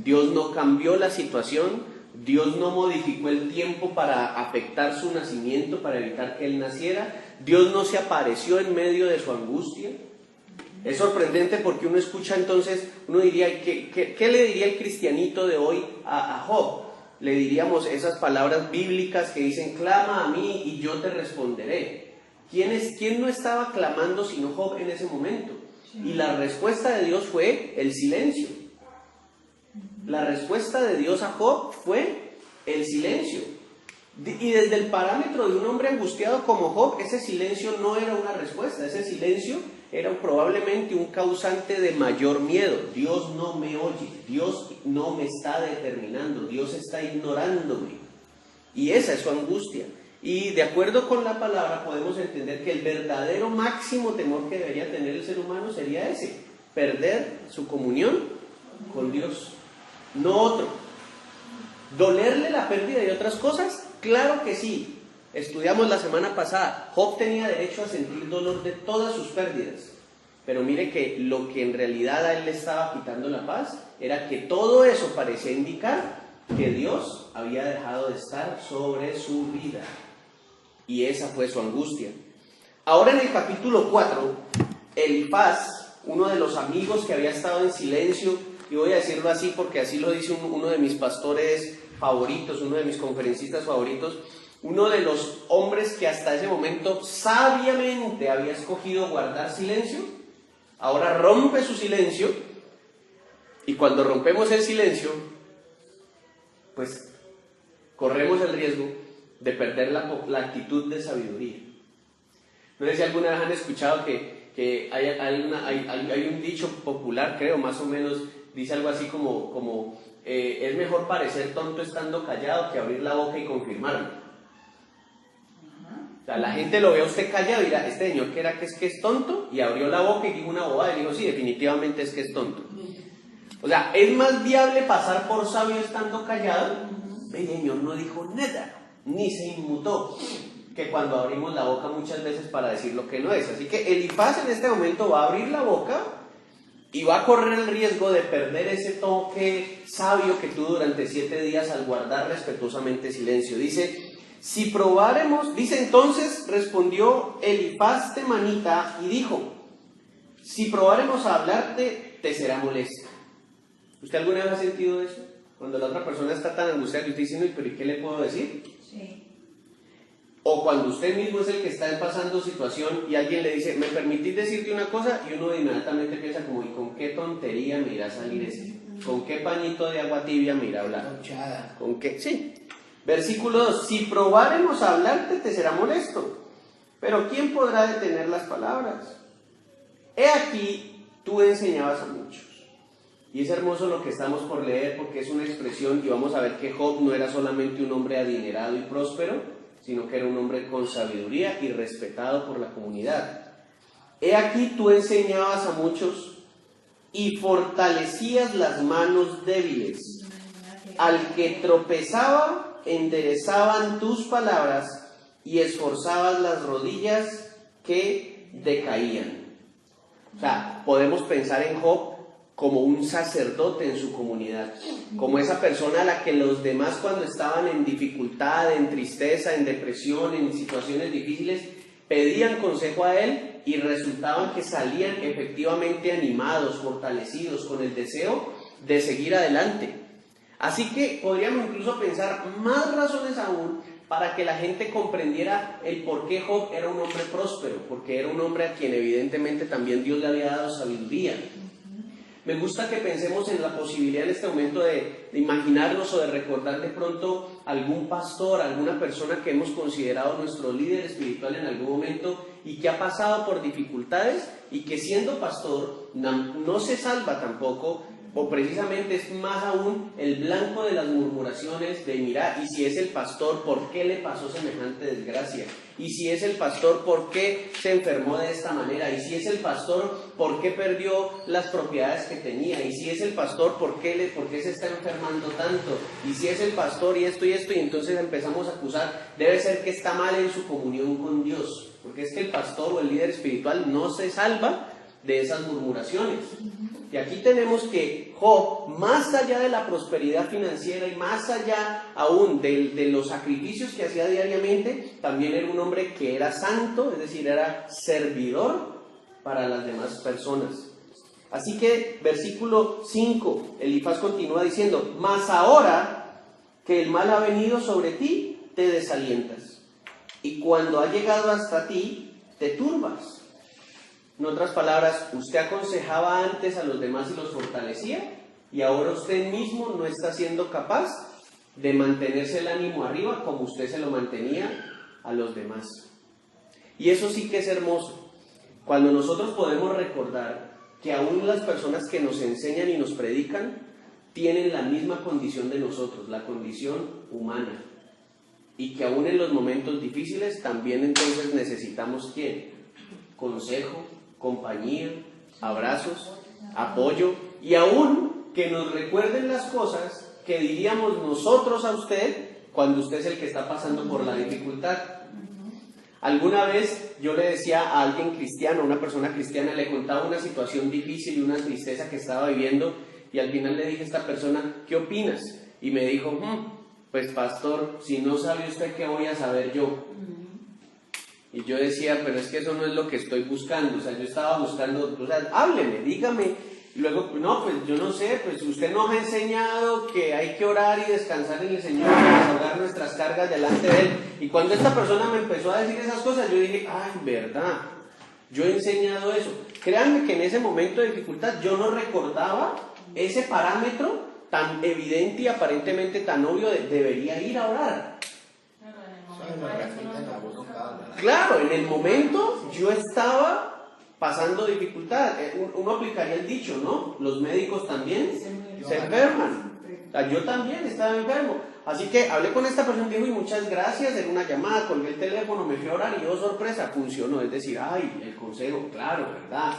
Dios no cambió la situación, Dios no modificó el tiempo para afectar su nacimiento, para evitar que él naciera, Dios no se apareció en medio de su angustia. Es sorprendente porque uno escucha entonces, uno diría, ¿qué le diría el cristianito de hoy a Job? Le diríamos esas palabras bíblicas que dicen: clama a mí y yo te responderé. ¿Quién no estaba clamando sino Job en ese momento? Y la respuesta de Dios fue el silencio. La respuesta de Dios a Job fue el silencio. Y desde el parámetro de un hombre angustiado como Job, ese silencio no era una respuesta, ese silencio era probablemente un causante de mayor miedo. Dios no me oye, Dios no me está determinando, Dios está ignorándome. Y esa es su angustia. Y de acuerdo con la palabra podemos entender que el verdadero máximo temor que debería tener el ser humano sería ese: perder su comunión con Dios, no otro. ¿Dolerle la pérdida de otras cosas? Claro que sí. Estudiamos la semana pasada, Job tenía derecho a sentir dolor de todas sus pérdidas, pero mire que lo que en realidad a él le estaba quitando la paz era que todo eso parecía indicar que Dios había dejado de estar sobre su vida. Y esa fue su angustia. Ahora en el capítulo 4, Elifaz, uno de los amigos que había estado en silencio, y voy a decirlo así porque así lo dice uno de mis pastores favoritos, uno de mis conferencistas favoritos, uno de los hombres que hasta ese momento sabiamente había escogido guardar silencio, ahora rompe su silencio, y cuando rompemos el silencio, pues corremos el riesgo de perder la actitud de sabiduría. No sé si alguna vez han escuchado que hay un dicho popular, creo, más o menos, dice algo así como es mejor parecer tonto estando callado que abrir la boca y confirmarlo. O sea, la gente lo ve a usted callado y dirá, este señor que era que es tonto, y abrió la boca y dijo una bobada y dijo, sí, definitivamente es que es tonto. O sea, es más viable pasar por sabio estando callado. El señor no dijo nada, ni se inmutó, que cuando abrimos la boca muchas veces para decir lo que no es. Así que Elifaz en este momento va a abrir la boca y va a correr el riesgo de perder ese toque sabio que tuvo durante 7 días al guardar respetuosamente silencio. Dice entonces respondió Elifaz temanita y dijo, si probáremos a hablarte, te será molesto. ¿Usted alguna vez ha sentido eso? Cuando la otra persona está tan angustiada que usted dice, pero ¿y qué le puedo decir? Sí. O cuando usted mismo es el que está pasando situación y alguien le dice, ¿me permitís decirte una cosa? Y uno inmediatamente piensa como, ¿y con qué tontería me irá a salir ese? ¿Con qué pañito de agua tibia me irá a hablar? ¿Con qué? Sí. Versículo 2, si probáremos a hablarte te será molesto, pero ¿quién podrá detener las palabras? He aquí, tú enseñabas a muchos. Y es hermoso lo que estamos por leer porque es una expresión y vamos a ver que Job no era solamente un hombre adinerado y próspero, sino que era un hombre con sabiduría y respetado por la comunidad. He aquí tú enseñabas a muchos y fortalecías las manos débiles. Al que tropezaba, enderezaban tus palabras y esforzabas las rodillas que decaían. O sea, podemos pensar en Job como un sacerdote en su comunidad, como esa persona a la que los demás cuando estaban en dificultad, en tristeza, en depresión, en situaciones difíciles, pedían consejo a él y resultaban que salían efectivamente animados, fortalecidos, con el deseo de seguir adelante. Así que podríamos incluso pensar más razones aún para que la gente comprendiera el por qué Job era un hombre próspero, porque era un hombre a quien evidentemente también Dios le había dado sabiduría. Me gusta que pensemos en la posibilidad en este momento de imaginarnos o de recordar de pronto algún pastor, alguna persona que hemos considerado nuestro líder espiritual en algún momento y que ha pasado por dificultades y que siendo pastor no se salva tampoco, o precisamente es más aún el blanco de las murmuraciones de mira, y si es el pastor, ¿por qué le pasó semejante desgracia? Y si es el pastor, ¿por qué se enfermó de esta manera? Y si es el pastor, ¿por qué perdió las propiedades que tenía? Y si es el pastor, ¿por qué se está enfermando tanto? Y si es el pastor y esto, y entonces empezamos a acusar, debe ser que está mal en su comunión con Dios, porque es que el pastor o el líder espiritual no se salva de esas murmuraciones. Y aquí tenemos que Job, más allá de la prosperidad financiera y más allá aún de los sacrificios que hacía diariamente, también era un hombre que era santo, es decir, era servidor para las demás personas. Así que, versículo 5, Elifaz continúa diciendo, mas ahora que el mal ha venido sobre ti, te desalientas, y cuando ha llegado hasta ti, te turbas. En otras palabras, usted aconsejaba antes a los demás y los fortalecía, y ahora usted mismo no está siendo capaz de mantenerse el ánimo arriba como usted se lo mantenía a los demás. Y eso sí que es hermoso, cuando nosotros podemos recordar que aún las personas que nos enseñan y nos predican tienen la misma condición de nosotros, la condición humana, y que aún en los momentos difíciles también entonces necesitamos ¿quién? Consejo, compañía, abrazos, apoyo, y aún que nos recuerden las cosas que diríamos nosotros a usted cuando usted es el que está pasando por la dificultad. Alguna vez yo le decía a alguien cristiano, a una persona cristiana, le contaba una situación difícil y una tristeza que estaba viviendo, y al final le dije a esta persona, ¿qué opinas? Y me dijo, pues pastor, si no sabe usted, ¿qué voy a saber yo? Y yo decía, pero es que eso no es lo que estoy buscando. O sea, yo estaba buscando, o sea, hábleme, dígame luego, no, pues yo no sé, pues usted nos ha enseñado que hay que orar y descansar en el Señor para desahogar nuestras cargas delante de Él. Y cuando esta persona me empezó a decir esas cosas, yo dije, ay, verdad, yo he enseñado eso. Créanme que en ese momento de dificultad yo no recordaba ese parámetro tan evidente y aparentemente tan obvio de debería ir a orar. Claro, en el momento yo estaba pasando dificultad. Uno aplicaría el dicho, ¿no? Los médicos también se enferman. O sea, yo también estaba enfermo. Así que hablé con esta persona y dijo, y muchas gracias, en una llamada, colgué el teléfono, me fui a orar y yo, sorpresa, funcionó. Es decir, ay, el consejo, claro, ¿verdad?